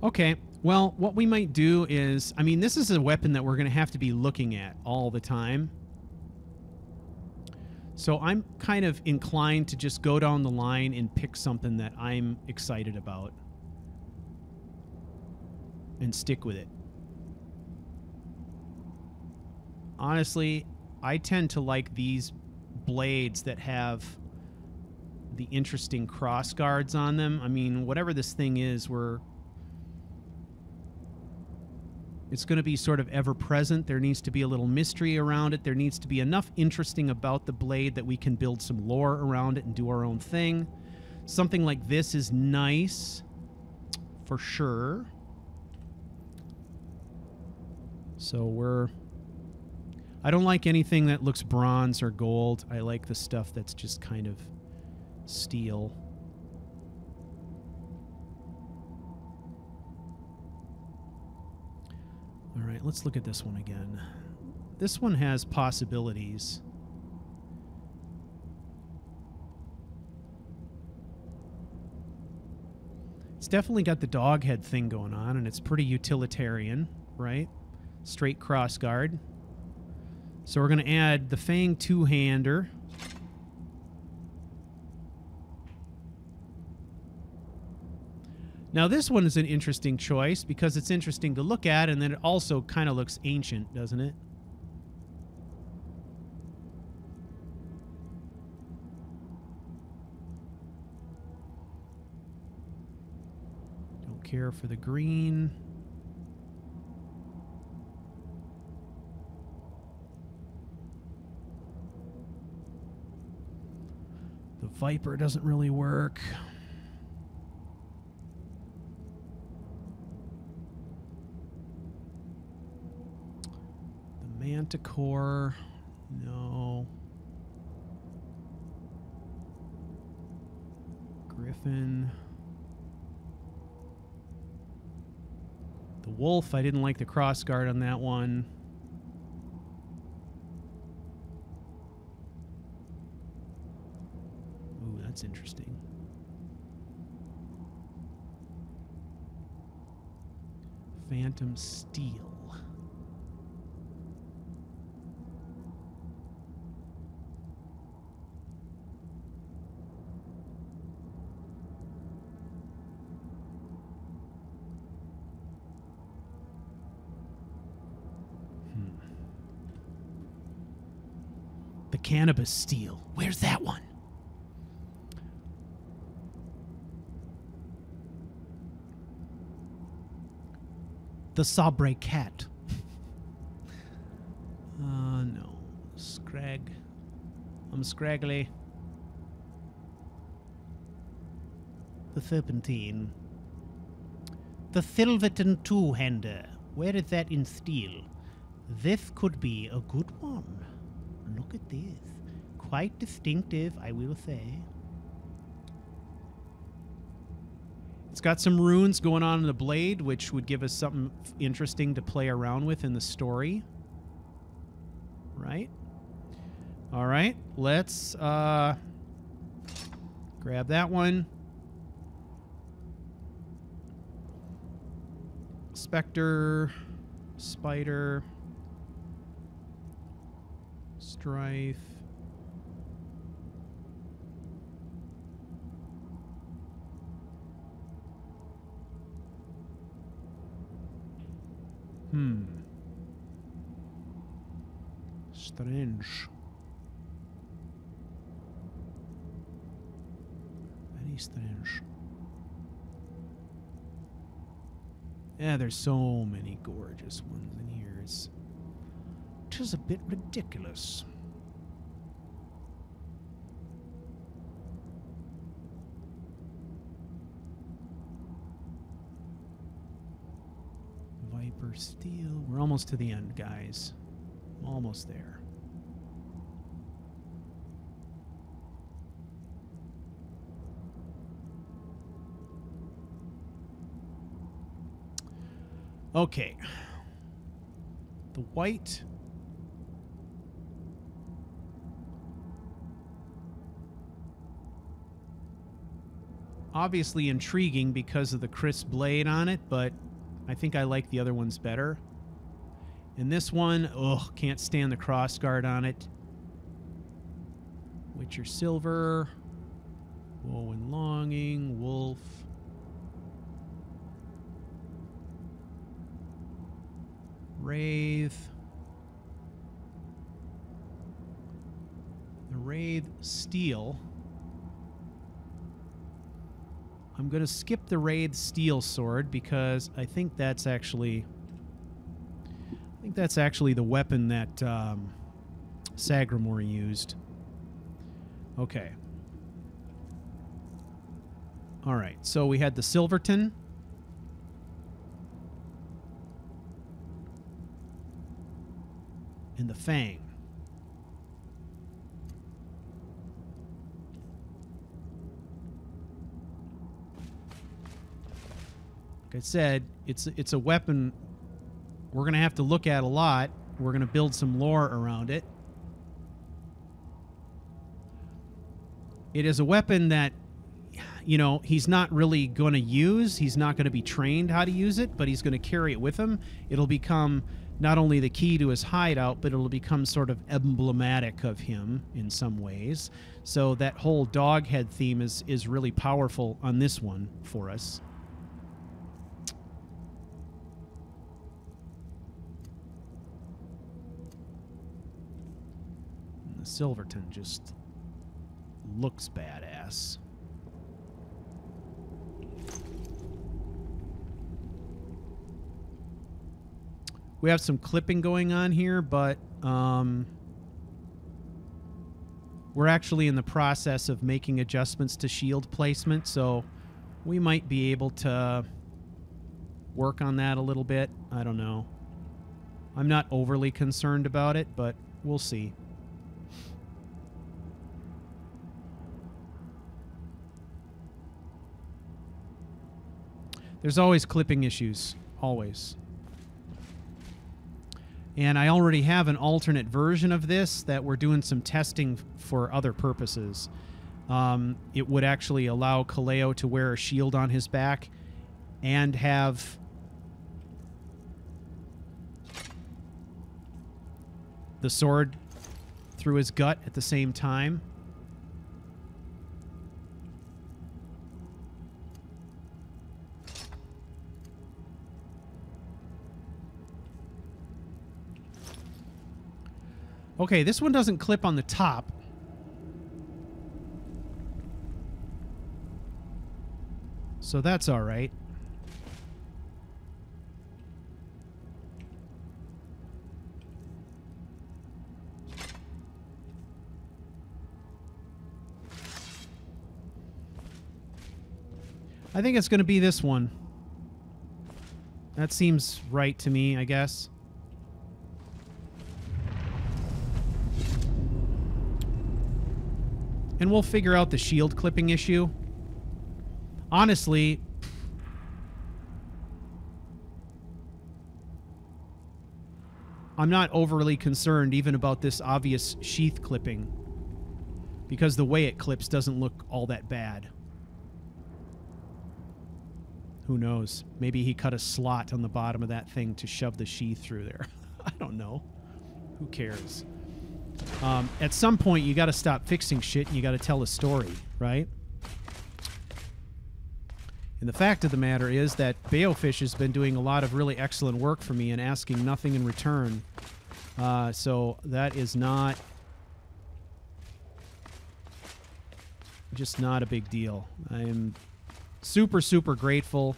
Okay, well, what we might do is, I mean, this is a weapon that we're going to have to be looking at all the time. So I'm kind of inclined to just go down the line and pick something that I'm excited about and stick with it. Honestly, I tend to like these blades that have the interesting cross guards on them. I mean, whatever this thing is, it's going to be sort of ever-present. There needs to be a little mystery around it. There needs to be enough interesting about the blade that we can build some lore around it and do our own thing. Something like this is nice, for sure. So I don't like anything that looks bronze or gold. I like the stuff that's just kind of steel. All right, let's look at this one again. This one has possibilities. It's definitely got the dog head thing going on, and it's pretty utilitarian, right? Straight crossguard. So we're going to add the Fang two-hander. Now this one is an interesting choice because it's interesting to look at, and then it also kind of looks ancient, doesn't it? Don't care for the green. The Viper doesn't really work. Manticore, no. Griffin. The wolf, I didn't like the crossguard on that one. Ooh, that's interesting. Phantom Steel. The Cannabis Steel. Where's that one? The Sabre Cat. No. I'm scraggly. The Serpentine. The Silverton Two-Hander. Where is that in steel? This could be a good one. Look at this. Quite distinctive, I will say. It's got some runes going on in the blade, which would give us something interesting to play around with in the story. Right? All right. Let's grab that one. Spectre. Spider. Strife. Strange. Very strange. Yeah, there's so many gorgeous ones in here. It's just a bit ridiculous. Viper Steel. We're almost to the end, guys. Almost there. Okay. The white. Obviously intriguing because of the crisp blade on it, but I think I like the other ones better. And this one, ugh, can't stand the crossguard on it. Witcher Silver. Woe and Longing. Wolf. Wraith. The Wraith Steel. I'm going to skip the Wraith Steel Sword because I think that's actually the weapon that Sagramore used. Okay. All right. So we had the Silverton. And the Fang. Like I said, it's a weapon we're going to have to look at a lot. We're going to build some lore around it. It is a weapon that, you know, he's not really going to use. He's not going to be trained how to use it, but he's going to carry it with him. It'll become not only the key to his hideout, but it'll become sort of emblematic of him in some ways. So that whole dog head theme is really powerful on this one for us. And the Silverton just looks badass. We have some clipping going on here, but we're actually in the process of making adjustments to shield placement, so we might be able to work on that a little bit. I don't know. I'm not overly concerned about it, but we'll see. There's always clipping issues. Always. And I already have an alternate version of this that we're doing some testing for other purposes. It would actually allow Kaleo to wear a shield on his back and have the sword through his gut at the same time. Okay, this one doesn't clip on the top. So that's all right. I think it's going to be this one. That seems right to me, I guess. And we'll figure out the shield clipping issue. Honestly, I'm not overly concerned even about this obvious sheath clipping, because the way it clips doesn't look all that bad. Who knows? Maybe he cut a slot on the bottom of that thing to shove the sheath through there. I don't know. Who cares? At some point, you got to stop fixing shit and you got to tell a story, right? And the fact of the matter is that Bayofish has been doing a lot of really excellent work for me and asking nothing in return. So that is not... just not a big deal. I am super, super grateful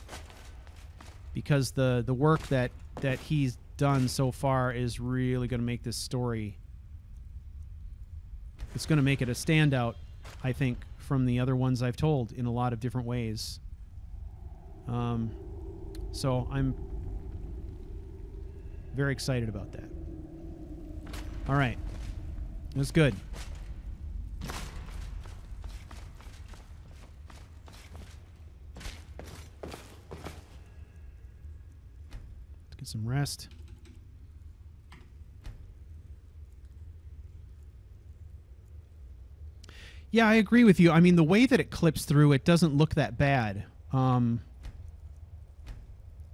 because the work that he's done so far is really going to make this story... it's going to make it a standout, I think, from the other ones I've told in a lot of different ways. So I'm very excited about that. All right. That's good. Let's get some rest. Yeah, I agree with you. I mean, the way that it clips through, it doesn't look that bad.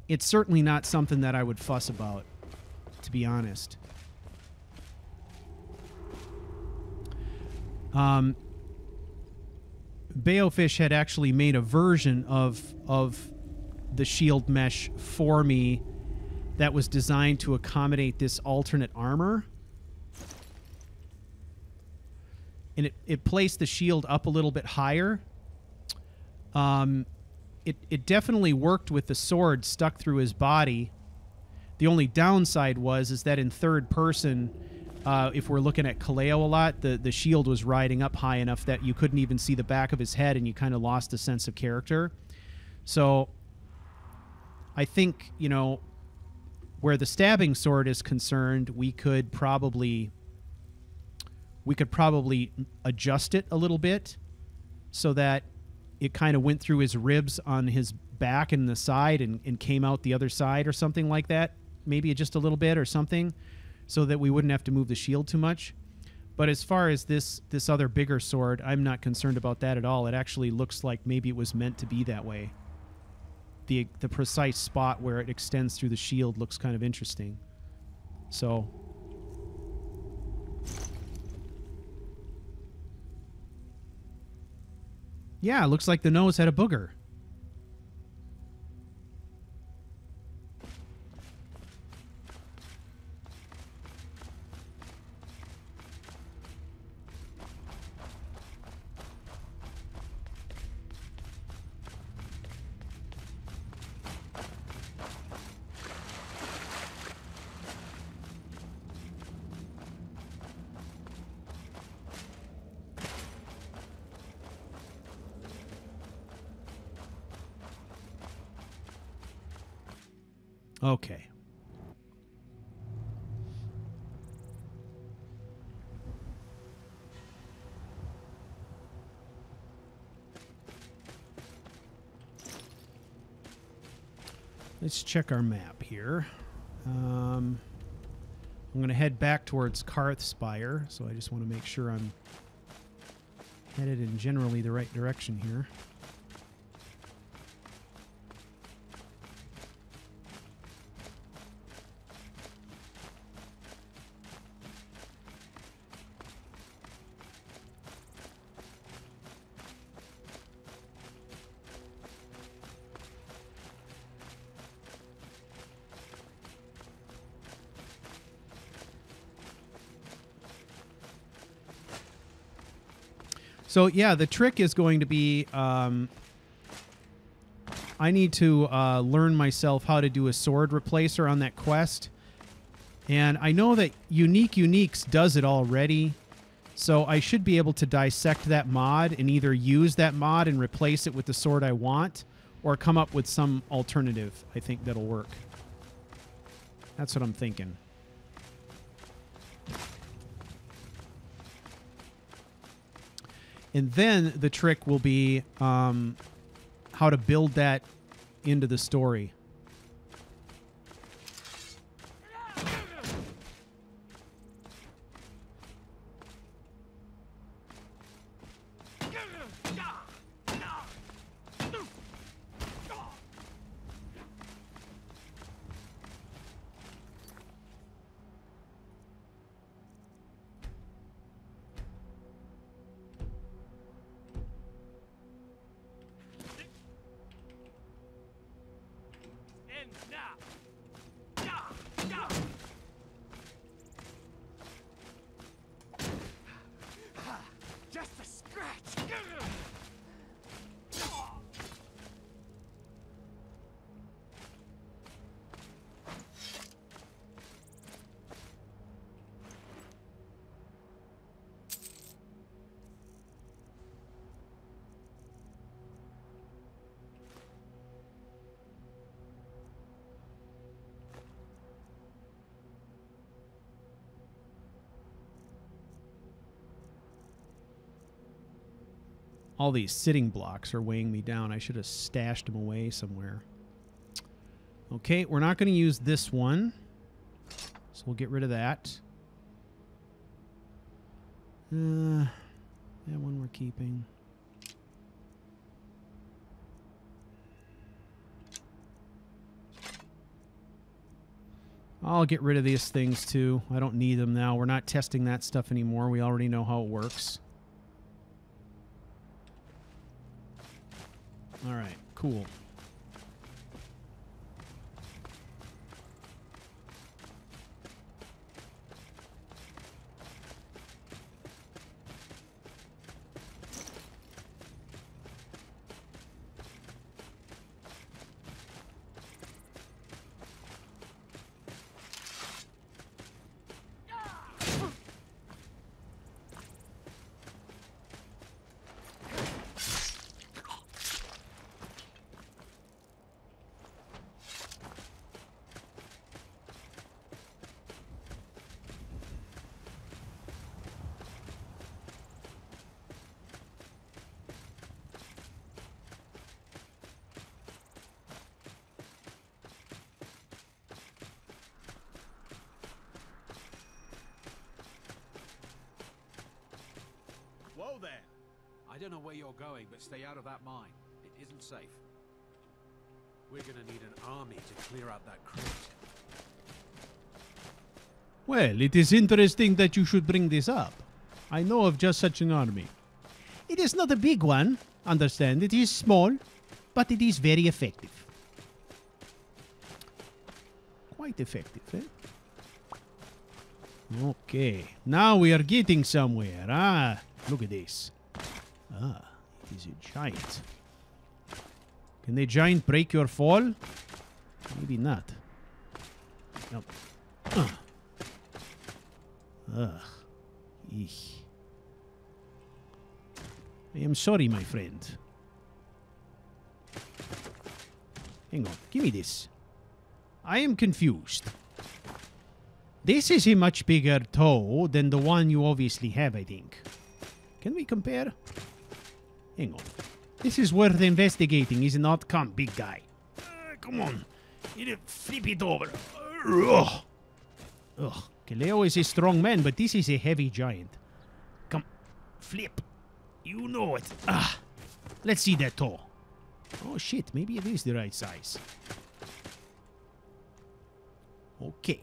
It's certainly not something that I would fuss about, to be honest. Bayofish had actually made a version of the shield mesh for me that was designed to accommodate this alternate armor. And it placed the shield up a little bit higher. It definitely worked with the sword stuck through his body. The only downside is that in third person, if we're looking at Kaleo a lot, the shield was riding up high enough that you couldn't even see the back of his head and you kind of lost a sense of character. So I think, you know, where the stabbing sword is concerned, we could probably adjust it a little bit so that it kind of went through his ribs on his back and the side and came out the other side or something like that. Maybe just a little bit or something so that we wouldn't have to move the shield too much. But as far as this other bigger sword, I'm not concerned about that at all. It actually looks like maybe it was meant to be that way. The precise spot where it extends through the shield looks kind of interesting. So... yeah, it looks like the nose had a booger. Okay. Let's check our map here. I'm going to head back towards Karthspire, so I just want to make sure I'm headed in generally the right direction here. So yeah, the trick is going to be I need to learn myself how to do a sword replacer on that quest. And I know that Uniques does it already. So I should be able to dissect that mod and either use that mod and replace it with the sword I want, or come up with some alternative. I think that'll work. That's what I'm thinking. And then the trick will be how to build that into the story. Just a scratch. All these sitting blocks are weighing me down. I should have stashed them away somewhere. Okay, we're not going to use this one. So we'll get rid of that. That one we're keeping. I'll get rid of these things too. I don't need them now. We're not testing that stuff anymore. We already know how it works. All right, cool. Whoa there. I don't know where you're going, but stay out of that mine. It isn't safe. We're gonna need an army to clear out that crypt. Well, it is interesting that you should bring this up. I know of just such an army. It is not a big one, understand. It is small, but it is very effective. Quite effective, eh? Okay, now we are getting somewhere. Ah, look at this. Ah, it is a giant. Can the giant break your fall? Maybe not. Nope. Ugh. Eek. I am sorry, my friend. Hang on, give me this. I am confused. This is a much bigger toe than the one you obviously have, I think. Can we compare? Hang on. This is worth investigating, is it not? Come, big guy. Come on. Need to flip it over. Ugh. Ugh. Kaleo is a strong man, but this is a heavy giant. Come. Flip. You know it. Ah. Let's see that toe. Oh shit, maybe it is the right size. Okay.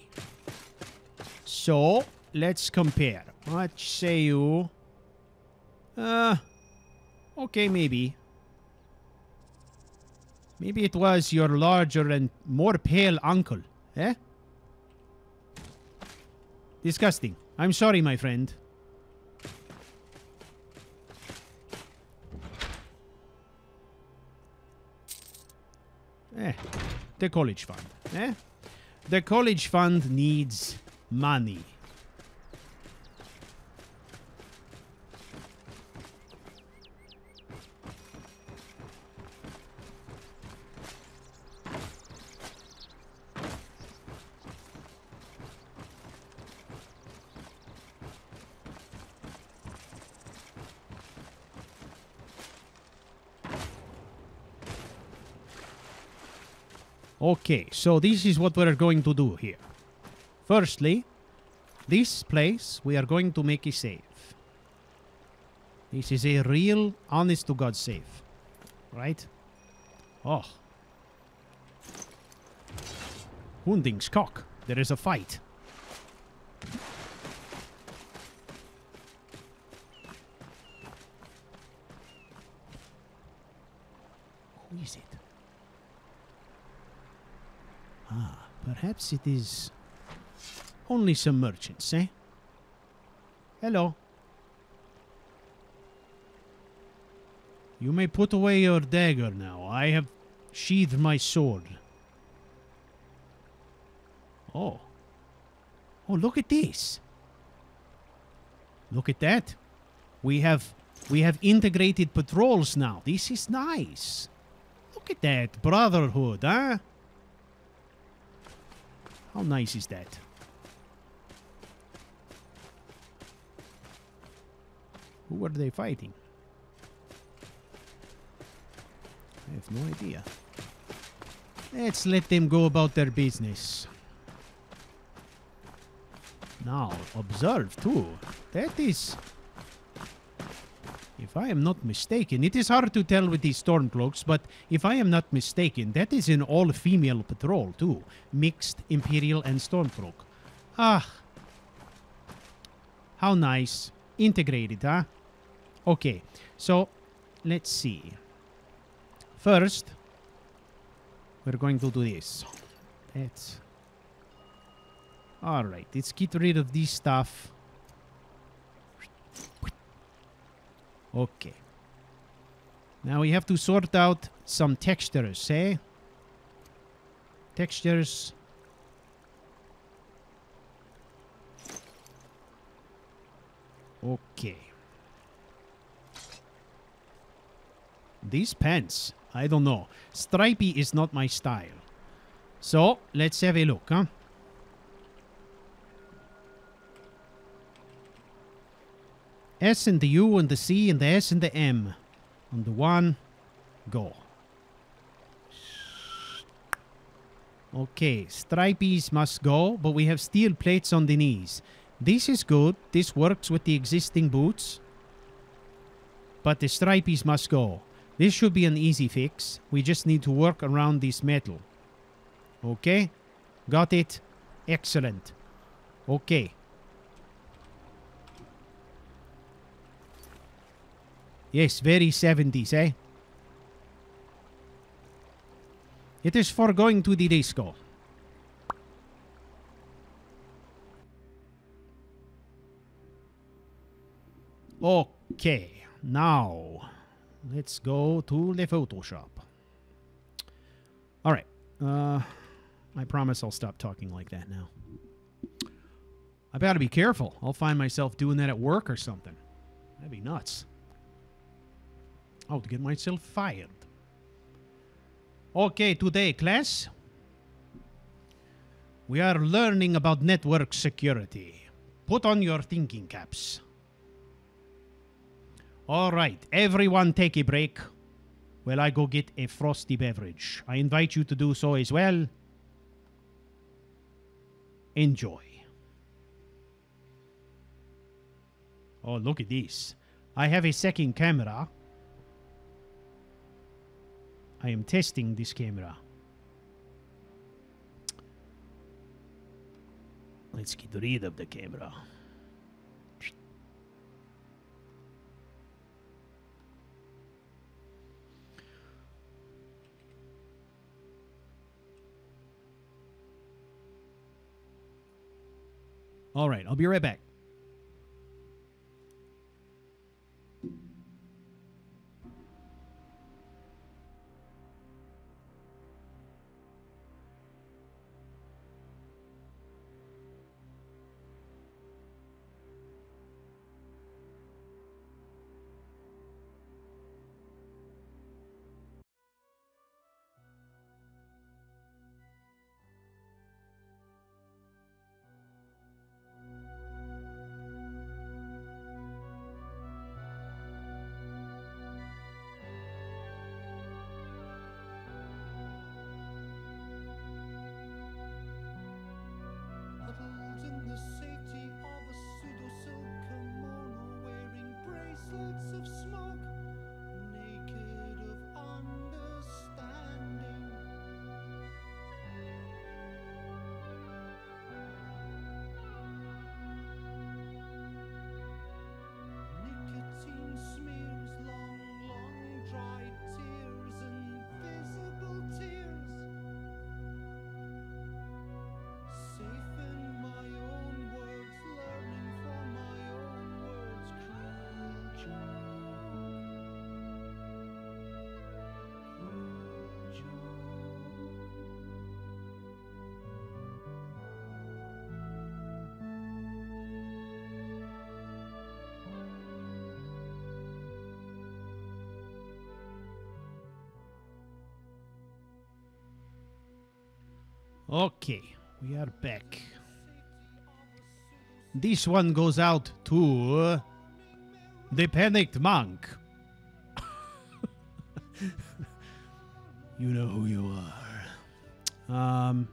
So, let's compare. What say you? Okay, maybe. Maybe it was your larger and more pale uncle, eh? Disgusting. I'm sorry, my friend. The college fund, eh? The college fund needs money. Okay, so this is what we're going to do here. Firstly, this place we are going to make a save. This is a real, honest-to-God save. Right? Oh. Hunding's cock. There is a fight. Who is it? Ah, perhaps it is only some merchants, eh? Hello. You may put away your dagger now. I have sheathed my sword. Oh. Oh, look at this. Look at that. We have integrated patrols now. This is nice. Look at that brotherhood, huh? How nice is that? Who are they fighting? I have no idea. Let's let them go about their business. Now, observe too. That is... If I am not mistaken, it is hard to tell with these Stormcloaks, but if I am not mistaken, that is an all-female patrol too. Mixed Imperial and Stormcloak. Ah. How nice. Integrated, huh? Okay, so let's see. First, we're going to do this. That's... Alright, let's get rid of this stuff. Okay. Now we have to sort out some textures, eh? Textures. Okay. These pants, I don't know. Stripey is not my style. So, let's have a look, huh? S and the U and the C and the S and the M. On the one, go. Okay, stripies must go, but we have steel plates on the knees. This is good. This works with the existing boots. But the stripies must go. This should be an easy fix. We just need to work around this metal. Okay? Got it? Excellent. Okay. Yes, very 70s, eh? It is for going to the disco. Okay, now let's go to the Photoshop. Alright, I promise I'll stop talking like that now. I better be careful. I'll find myself doing that at work or something. That'd be nuts. Oh, to get myself fired. Okay, today, class, we are learning about network security. Put on your thinking caps. All right, everyone take a break while I go get a frosty beverage. I invite you to do so as well. Enjoy. Oh, look at this. I have a second camera. I am testing this camera. Let's get rid of the camera. All right, I'll be right back. Huddled in the safety of a pseudo-silk kimono, wearing bracelets of smoke, naked of understanding. Nicotine smears, long, long dried tears, invisible tears. Safe in my own words, learning from my own words, cruel joke. Cruel joke. Okay, we are back. This one goes out to the panicked monk. You know who you are.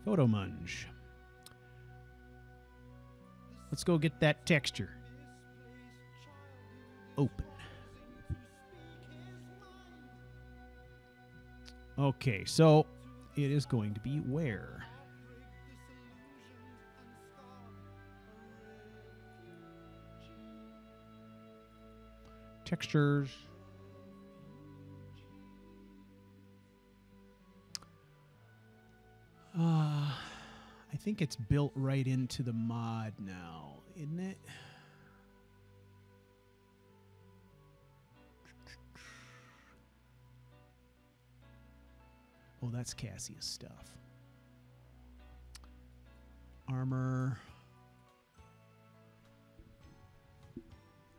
Photo munge. Let's go get that texture. Open. Okay, so it is going to be where? Textures. I think it's built right into the mod now, isn't it? Oh, that's Cassia's stuff. Armor.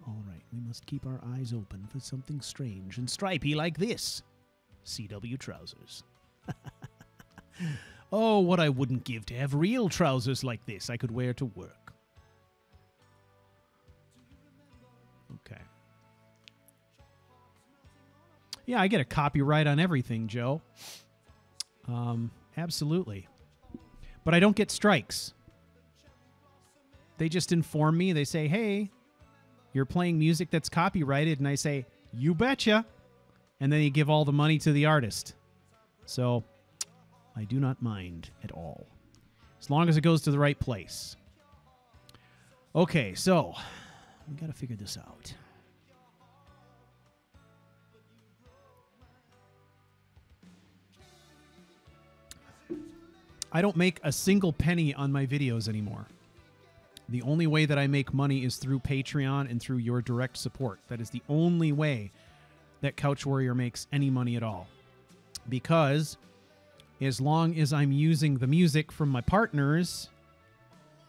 All right, we must keep our eyes open for something strange and stripy like this. CW trousers. Oh, what I wouldn't give to have real trousers like this I could wear to work. Okay. Yeah, I get a copyright on everything, Joe. Absolutely. But I don't get strikes. They just inform me. They say, hey, you're playing music that's copyrighted. And I say, you betcha. And then you give all the money to the artist. So I do not mind at all, as long as it goes to the right place. Okay, so we got to figure this out. I don't make a single penny on my videos anymore. The only way that I make money is through Patreon and through your direct support. That is the only way that CouchWarrior makes any money at all. Because as long as I'm using the music from my partners,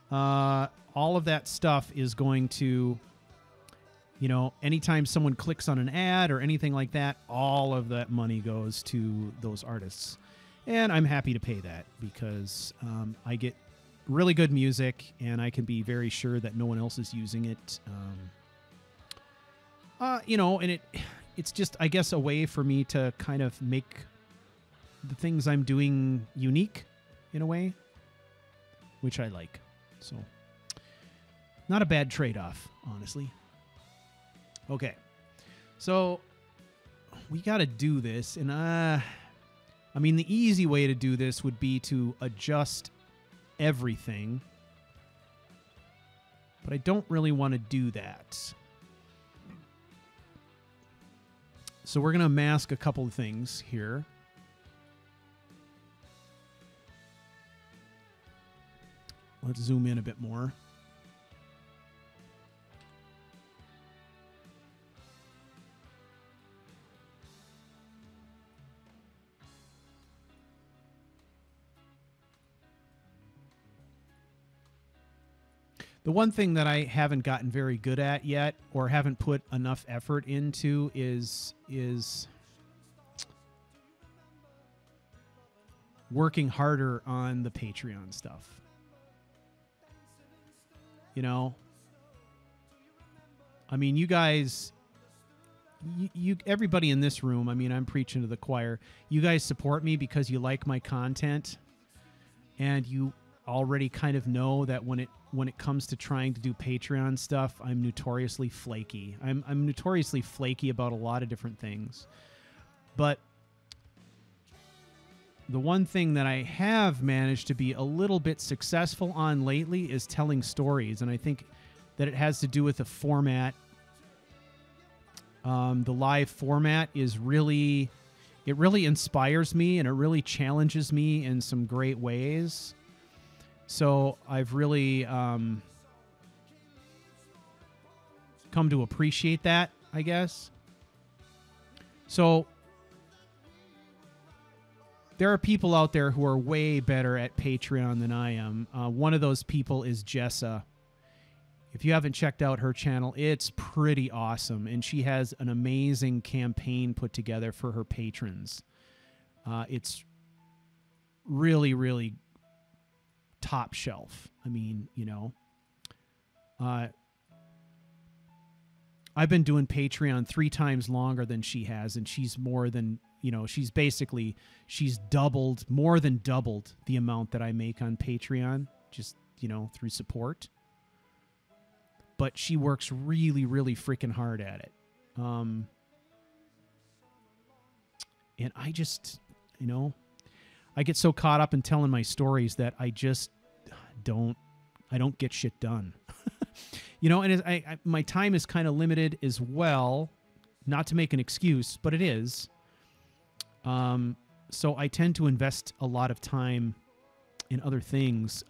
all of that stuff is going to, you know, anytime someone clicks on an ad or anything like that, all of that money goes to those artists. And I'm happy to pay that because I get really good music and I can be very sure that no one else is using it. You know, and it's just, I guess, a way for me to kind of make the things I'm doing unique in a way. which I like. So, not a bad trade-off, honestly. Okay. So, we got to do this. And, I mean, the easy way to do this would be to adjust everything. But I don't really want to do that. So we're going to mask a couple of things here. Let's zoom in a bit more. The one thing that I haven't gotten very good at yet, or haven't put enough effort into, is working harder on the Patreon stuff. You know, I mean, you guys, everybody in this room, I mean, I'm preaching to the choir. You guys support me because you like my content, and you already kind of know that when it comes to trying to do Patreon stuff, I'm notoriously flaky. I'm notoriously flaky about a lot of different things. But the one thing that I have managed to be a little bit successful on lately is telling stories, and I think that it has to do with the format. The live format is really, it really inspires me, and it really challenges me in some great ways. So I've really come to appreciate that, I guess. So there are people out there who are way better at Patreon than I am. One of those people is Jessa. If you haven't checked out her channel, it's pretty awesome. And she has an amazing campaign put together for her patrons. It's really, really top shelf. I mean, you know, I've been doing Patreon 3 times longer than she has, and she's more than, you know, she's doubled, more than doubled the amount that I make on Patreon, just, you know, through support. But she works really, really freaking hard at it. And I just, you know, I get so caught up in telling my stories that I just don't get shit done. You know, and my time is kind of limited as well, not to make an excuse, but it is. So I tend to invest a lot of time in other things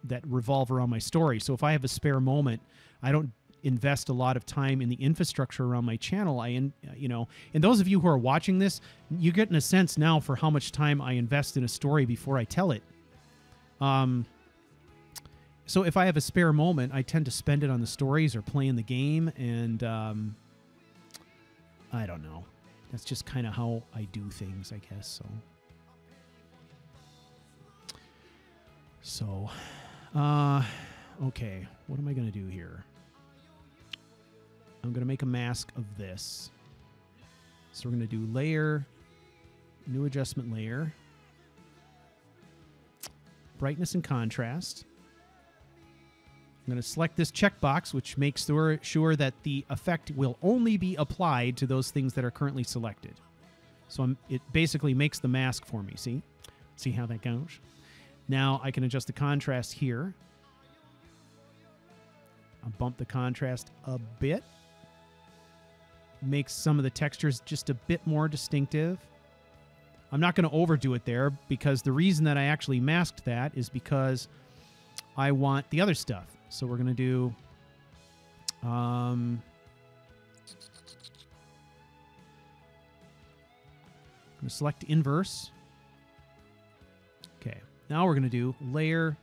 that revolve around my story. So if I have a spare moment, I don't invest a lot of time in the infrastructure around my channel. You know, and those of you who are watching this, you're getting a sense now for how much time I invest in a story before I tell it. So if I have a spare moment, I tend to spend it on the stories or playing the game, and I don't know. That's just kind of how I do things, I guess. So, okay, what am I going to do here? I'm going to make a mask of this. So we're going to do layer, new adjustment layer, brightness and contrast. I'm going to select this checkbox, which makes sure that the effect will only be applied to those things that are currently selected. So it basically makes the mask for me, see? See how that goes? Now I can adjust the contrast here. I'll bump the contrast a bit. Makes some of the textures just a bit more distinctive. I'm not going to overdo it there, because the reason that I actually masked that is because I want the other stuff. So we're going to do I'm going to select inverse. Okay. Now we're going to do layer,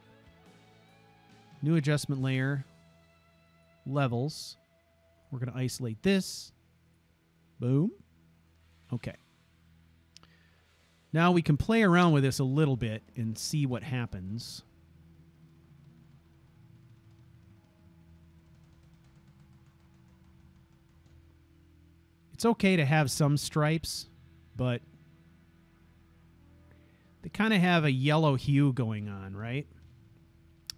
new adjustment layer, levels. We're going to isolate this. Boom. Okay. Now we can play around with this a little bit and see what happens. It's okay to have some stripes, but they kind of have a yellow hue going on, right?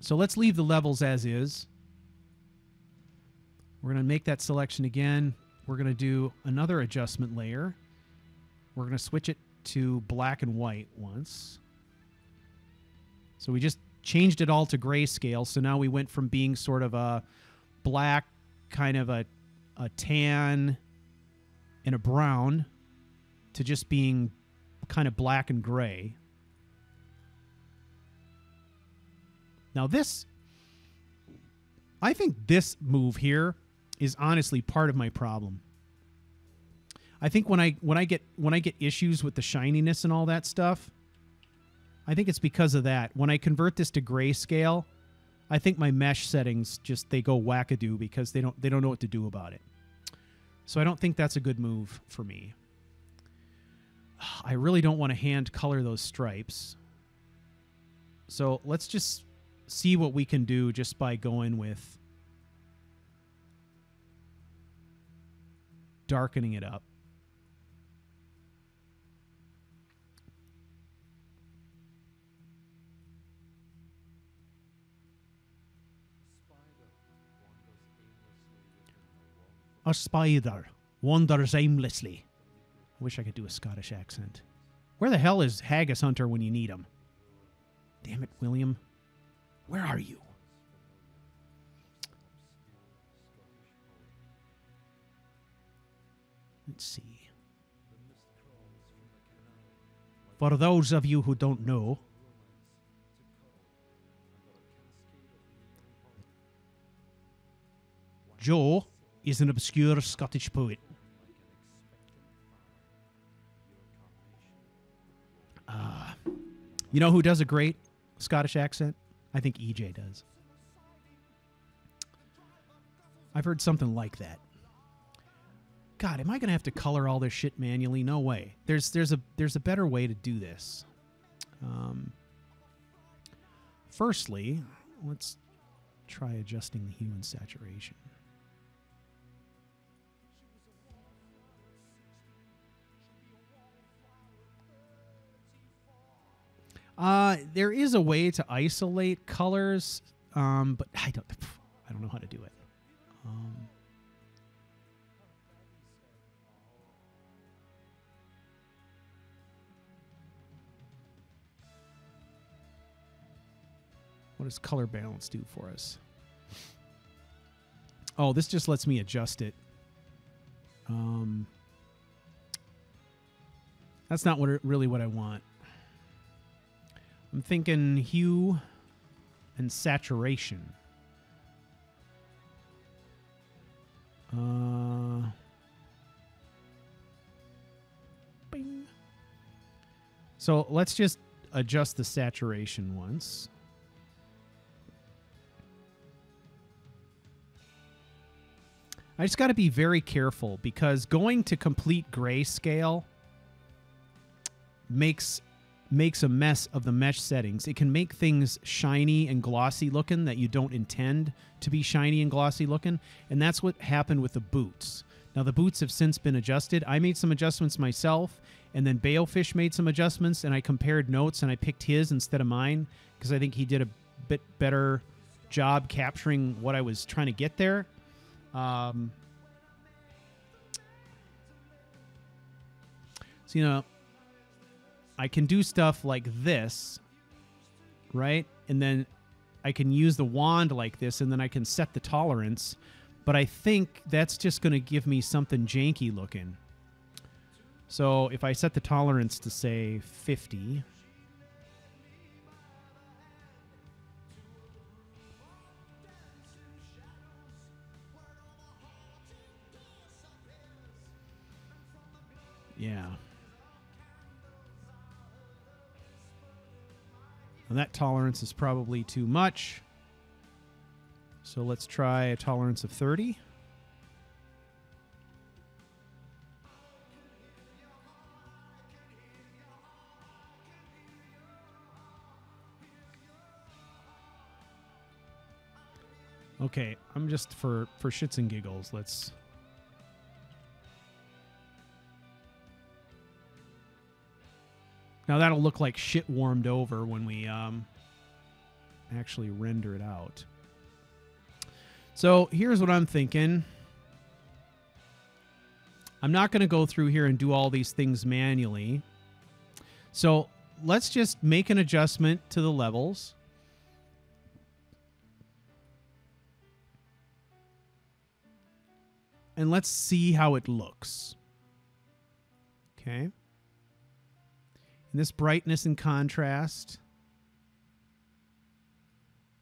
So let's leave the levels as is. We're going to make that selection again. We're going to do another adjustment layer. We're going to switch it to black and white once. So we just changed it all to grayscale. So now we went from being sort of a black, kind of a tan, and a brown to just being kind of black and gray. Now this, I think this move here is honestly part of my problem. I think when I get issues with the shininess and all that stuff, I think it's because of that. When I convert this to grayscale, I think my mesh settings just they go wackadoo because they don't know what to do about it. So I don't think that's a good move for me. I really don't want to hand color those stripes. So let's just see what we can do just by going with darkening it up. A spider wanders aimlessly. I wish I could do a Scottish accent. Where the hell is Haggis Hunter when you need him? Damn it, William. Where are you? Let's see. For those of you who don't know, Joe is an obscure Scottish poet. You know who does a great Scottish accent? I think EJ does. I've heard something like that. God, am I going to have to color all this shit manually? No way. There's a better way to do this. Firstly, let's try adjusting the hue and saturation. There is a way to isolate colors, but I don't know how to do it. What does color balance do for us? Oh, this just lets me adjust it. That's not really what I want. I'm thinking hue and saturation. Bing. So let's just adjust the saturation once. I just got to be very careful because going to complete grayscale makes a mess of the mesh settings. It can make things shiny and glossy looking that you don't intend to be shiny and glossy looking, and that's what happened with the boots. Now the boots have since been adjusted. I made some adjustments myself, and then Balefish made some adjustments, and I compared notes and I picked his instead of mine because I think he did a bit better job capturing what I was trying to get there. So, you know, I can do stuff like this, right? And then I can use the wand like this, and then I can set the tolerance. But I think that's just going to give me something janky looking. So if I set the tolerance to, say, 50... Yeah. And that tolerance is probably too much. So let's try a tolerance of 30. Okay, I'm just for shits and giggles. Let's... Now that'll look like shit warmed over when we actually render it out. So here's what I'm thinking. I'm not going to go through here and do all these things manually. So let's just make an adjustment to the levels. And let's see how it looks. Okay. And this brightness and contrast,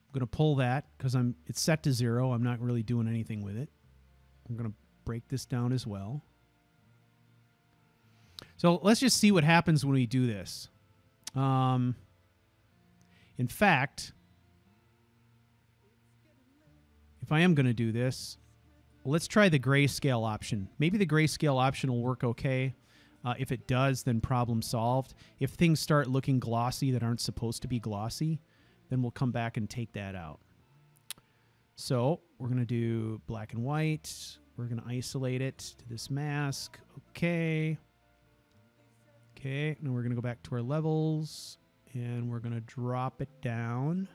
I'm going to pull that because it's set to 0. I'm not really doing anything with it. I'm going to break this down as well. So let's just see what happens when we do this. In fact, if I am going to do this, let's try the grayscale option. Maybe the grayscale option will work okay. If it does, then problem solved. If things start looking glossy that aren't supposed to be glossy, then we'll come back and take that out. So we're going to do black and white. We're going to isolate it to this mask. Okay. Okay, now we're going to go back to our levels, and we're going to drop it down.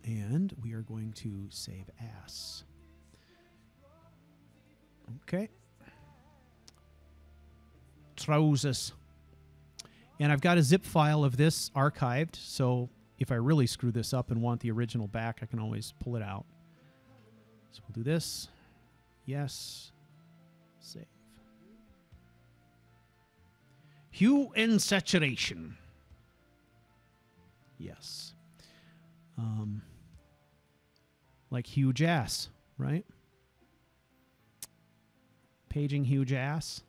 And we are going to save as. Okay. Trousers. And I've got a zip file of this archived, so if I really screw this up and want the original back, I can always pull it out. So we'll do this. Yes. Save. Hue and saturation. Yes. Like huge ass, right? Paging huge ass.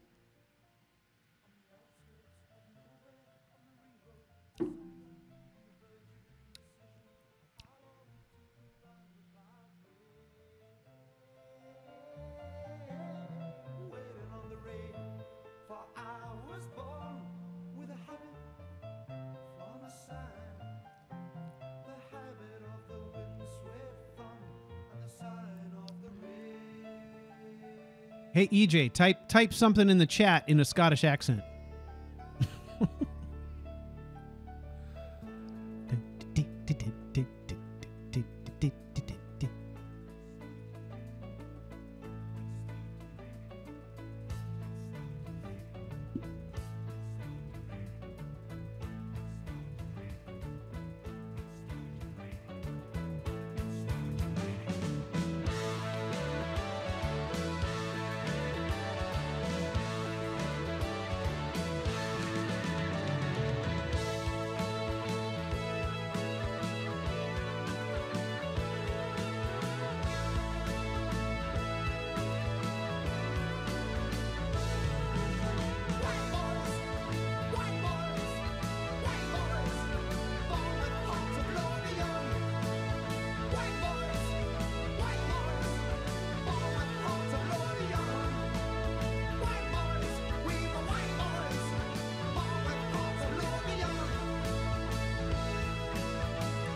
Hey, EJ, type something in the chat in a Scottish accent.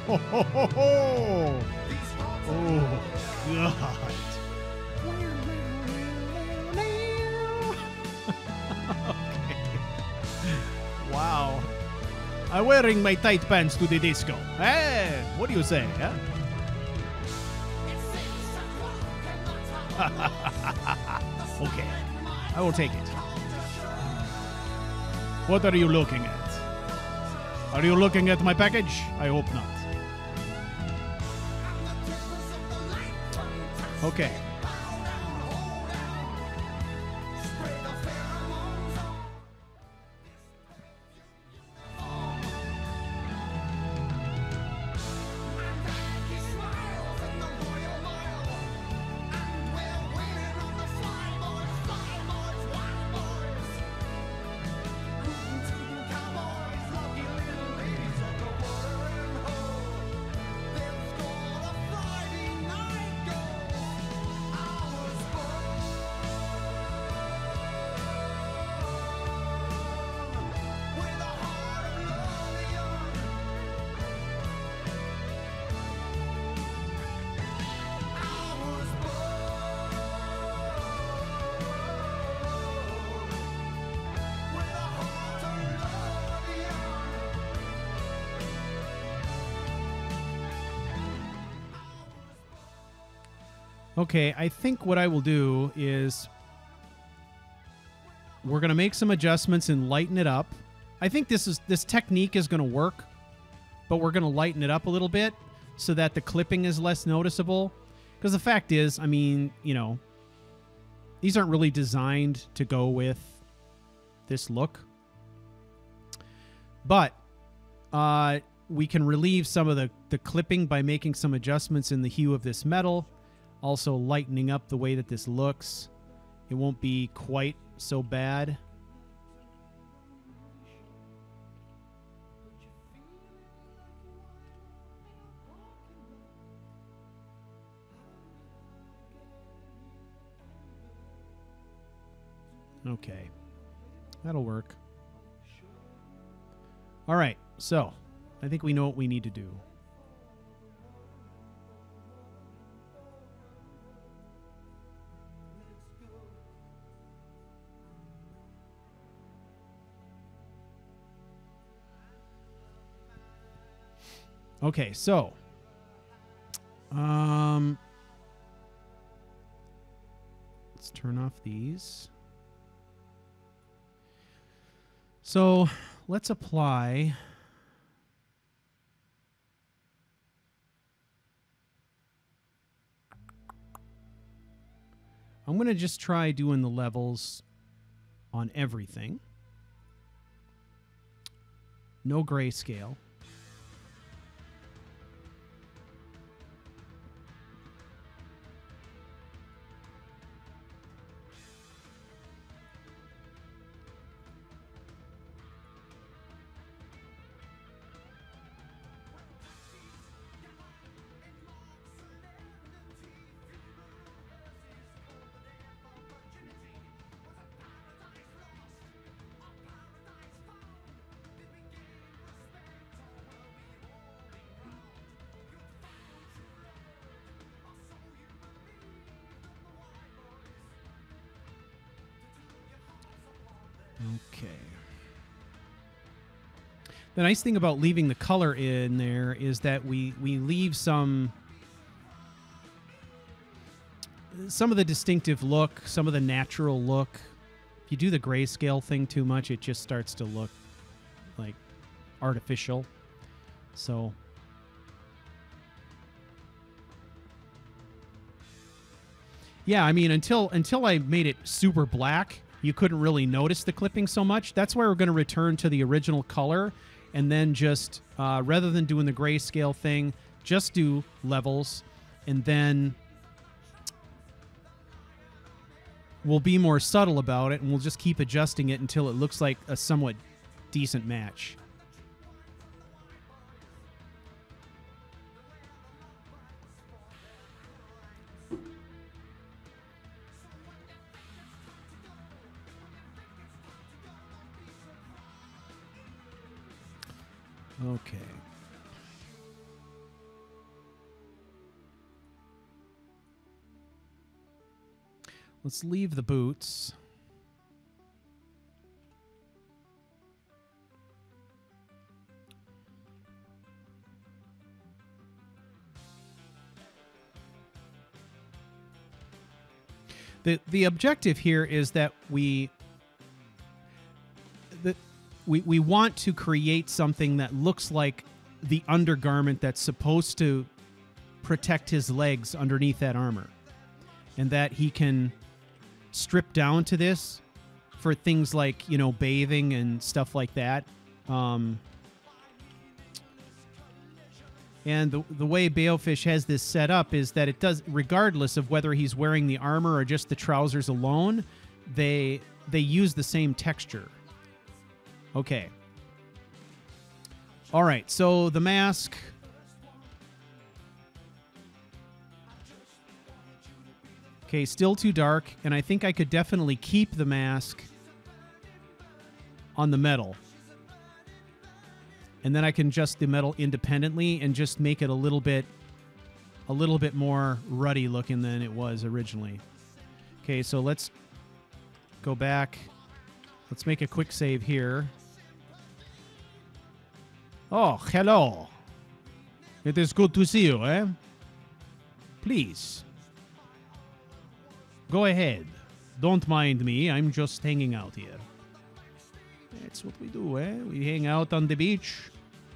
Ho, ho, ho, ho. Oh, God. Okay. Wow. I'm wearing my tight pants to the disco. Hey, what do you say, huh? Okay, I will take it. What are you looking at? Are you looking at my package? I hope not. Okay. Okay, I think what I will do is we're going to make some adjustments and lighten it up. I think this technique is going to work, but we're going to lighten it up a little bit so that the clipping is less noticeable. Because the fact is, I mean, you know, these aren't really designed to go with this look. But we can relieve some of the clipping by making some adjustments in the hue of this metal. Also lightening up the way that this looks. It won't be quite so bad. Okay. That'll work. All right. So, I think we know what we need to do. Okay, so let's turn off these. So let's apply I'm going to just try doing the levels on everything. No grayscale. Okay. The nice thing about leaving the color in there is that we leave some of the distinctive look, some of the natural look. If you do the grayscale thing too much, it just starts to look like artificial. So yeah, I mean, until I made it super black, you couldn't really notice the clipping so much. That's why we're going to return to the original color and then just, rather than doing the grayscale thing, just do levels, and then we'll be more subtle about it, and we'll just keep adjusting it until it looks like a somewhat decent match. Okay. Let's leave the boots. The objective here is that we want to create something that looks like the undergarment that's supposed to protect his legs underneath that armor, and that he can strip down to this for things like, you know, bathing and stuff like that. And the way Baofish has this set up is that it does, regardless of whether he's wearing the armor or just the trousers alone, they use the same texture. Okay. All right, so the mask. Okay, still too dark, and I think I could definitely keep the mask on the metal. And then I can adjust the metal independently and just make it a little bit more ruddy looking than it was originally. Okay, so let's go back. Let's make a quick save here. Oh, hello. It is good to see you, eh? Please. Go ahead. Don't mind me. I'm just hanging out here. That's what we do, eh? We hang out on the beach,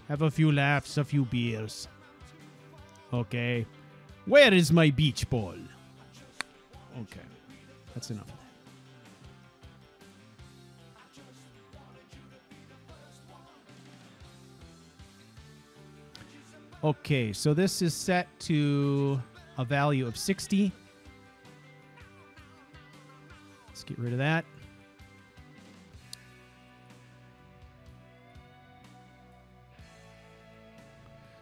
have a few laughs, a few beers. Okay. Where is my beach ball? Okay. That's enough of that. Okay, so this is set to a value of 60. Let's get rid of that.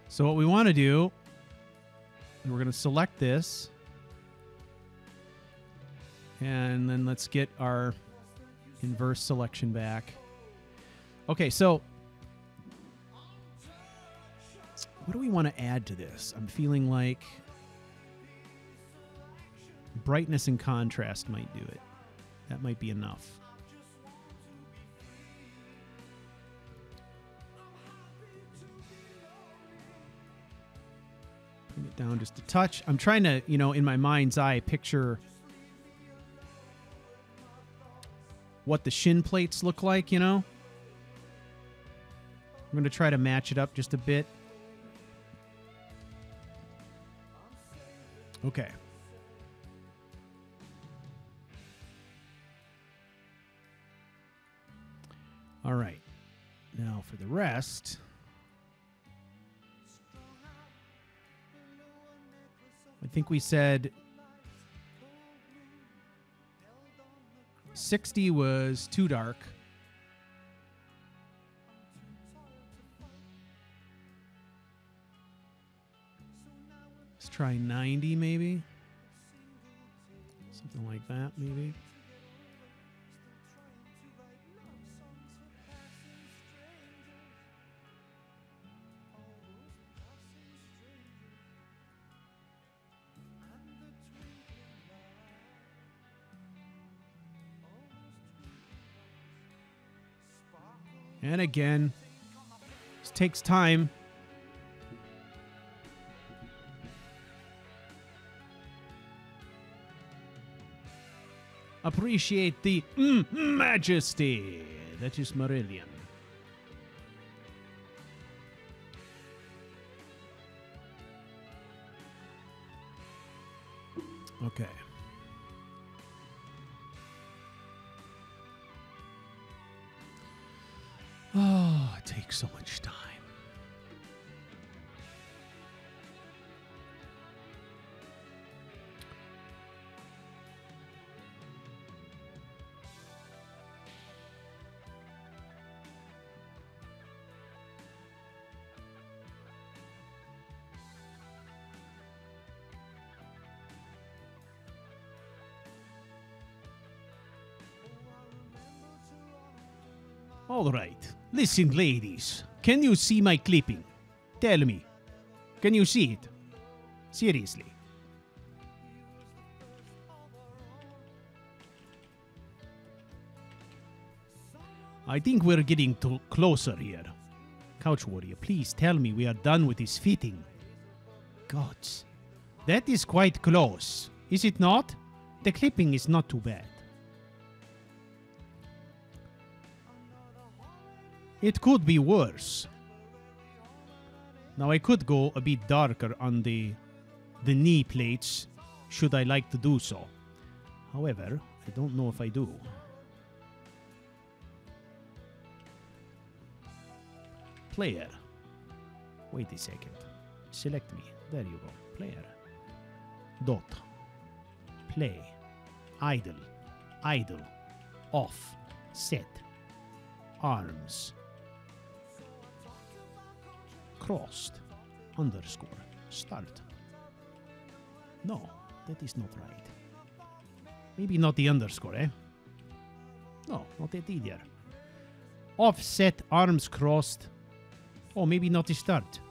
So what we want to do, we're going to select this. And then let's get our inverse selection back. Okay, so what do we want to add to this? I'm feeling like brightness and contrast might do it. That might be enough. Bring it down just a touch. I'm trying to, you know, in my mind's eye, picture what the shin plates look like, you know? I'm going to try to match it up just a bit. Okay. All right. Now for the rest. I think we said 60 was too dark. Let's try 90 maybe. Something like that maybe. And again, this takes time. Appreciate the majesty. That is Marillion. Okay. Oh, it takes so much time. All right. Listen, ladies. Can you see my clipping? Tell me. Can you see it? Seriously. I think we're getting closer here. CouchWarrior, please tell me we are done with this fitting. Gods. That is quite close. Is it not? The clipping is not too bad. It could be worse. Now I could go a bit darker on the knee plates, should I like to do so. However, I don't know if I do. Player. Wait a second. Select me. There you go. Player. Dot. Play. Idle. Idle. Off. Set. Arms. Crossed. Underscore. Start. No, that is not right. Maybe not the underscore, eh? No, not that either. Offset, arms crossed. Oh, maybe not the start.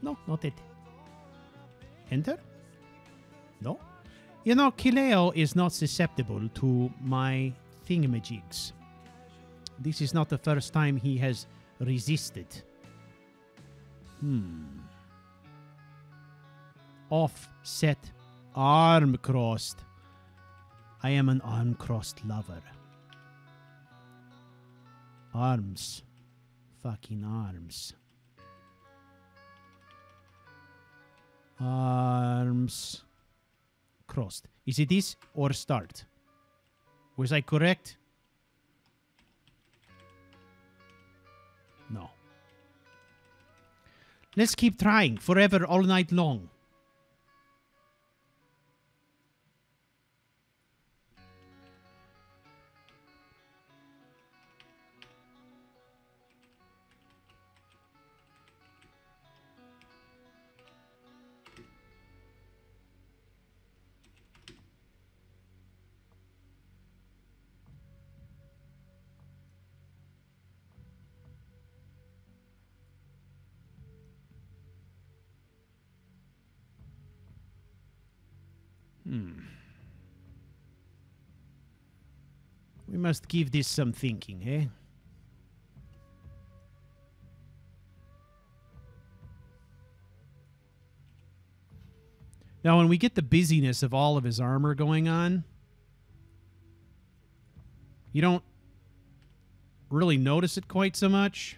No, not it. Enter? No. You know, Kileo is not susceptible to my thingamajigs. This is not the first time he has resisted. Offset, arm crossed. I am an arm-crossed lover. Arms. Fucking arms. Arms. Crossed. Is it this or start? Was I correct? No. Let's keep trying forever all night long. We must give this some thinking, eh? Now, when we get the busyness of all of his armor going on, you don't really notice it quite so much.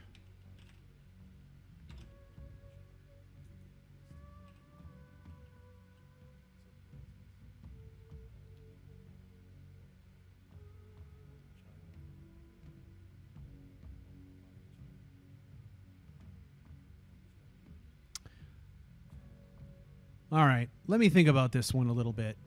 All right, let me think about this one a little bit.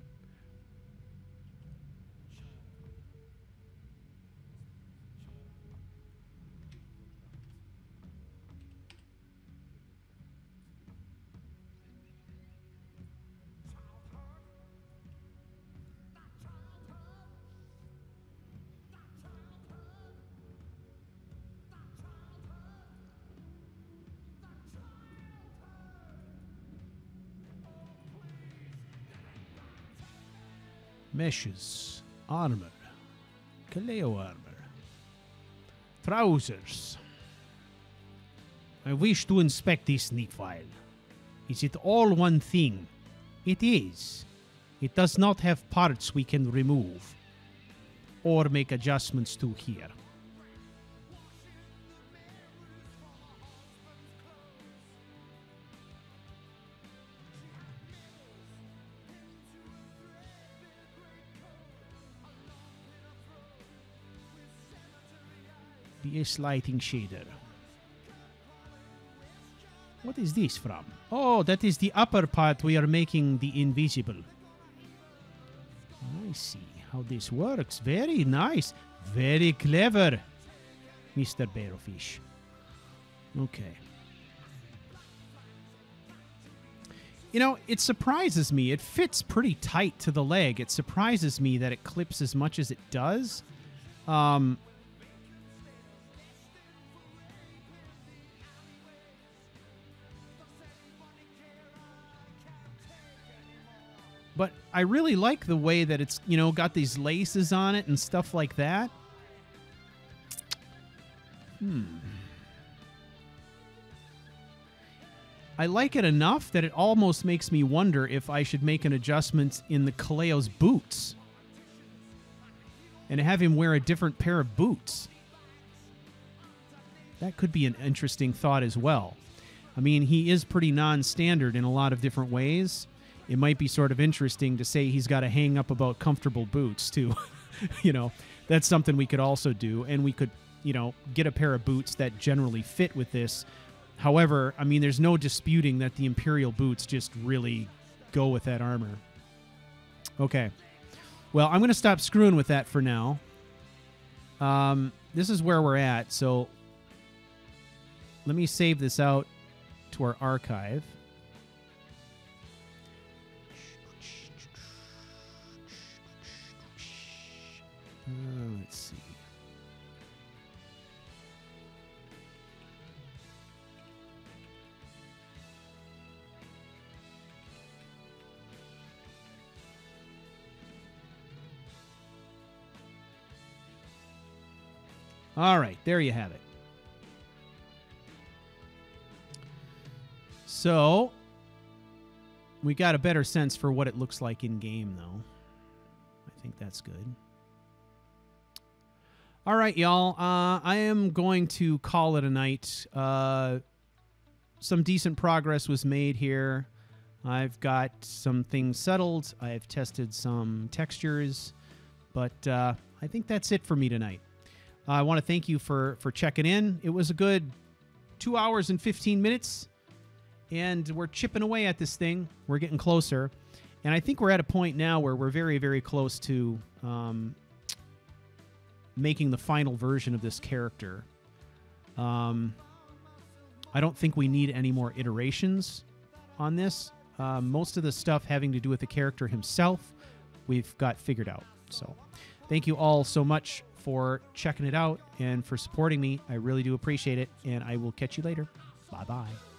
Meshes, armor, Kaleo armor, trousers. I wish to inspect this neat file. Is it all one thing? It is. It does not have parts we can remove or make adjustments to here. BS lighting shader. What is this from? Oh, that is the upper part we are making the invisible. I see how this works. Very nice. Very clever, Mr. Barrowfish. Okay. You know, it surprises me. It fits pretty tight to the leg. It surprises me that it clips as much as it does. But I really like the way that it's, you know, got these laces on it and stuff like that. I like it enough that it almost makes me wonder if I should make an adjustment in the Kaleo's boots. And have him wear a different pair of boots. That could be an interesting thought as well. I mean, he is pretty non-standard in a lot of different ways. It might be sort of interesting to say he's got to hang up about comfortable boots, too. You know, that's something we could also do. And we could, you know, get a pair of boots that generally fit with this. However, I mean, there's no disputing that the Imperial boots just really go with that armor. Okay. Well, I'm going to stop screwing with that for now. This is where we're at, so let me save this out to our archive. Let's see. All right, there you have it. So, we got a better sense for what it looks like in game, though. I think that's good. All right, y'all. I am going to call it a night. Some decent progress was made here. I've got some things settled. I've tested some textures. But I think that's it for me tonight. I want to thank you for checking in. It was a good 2 hours and 15 minutes. And we're chipping away at this thing. We're getting closer. And I think we're at a point now where we're very, very close to making the final version of this character. I don't think we need any more iterations on this. Most of the stuff having to do with the character himself, we've got figured out. So thank you all so much for checking it out and for supporting me. I really do appreciate it. And I will catch you later. Bye-bye.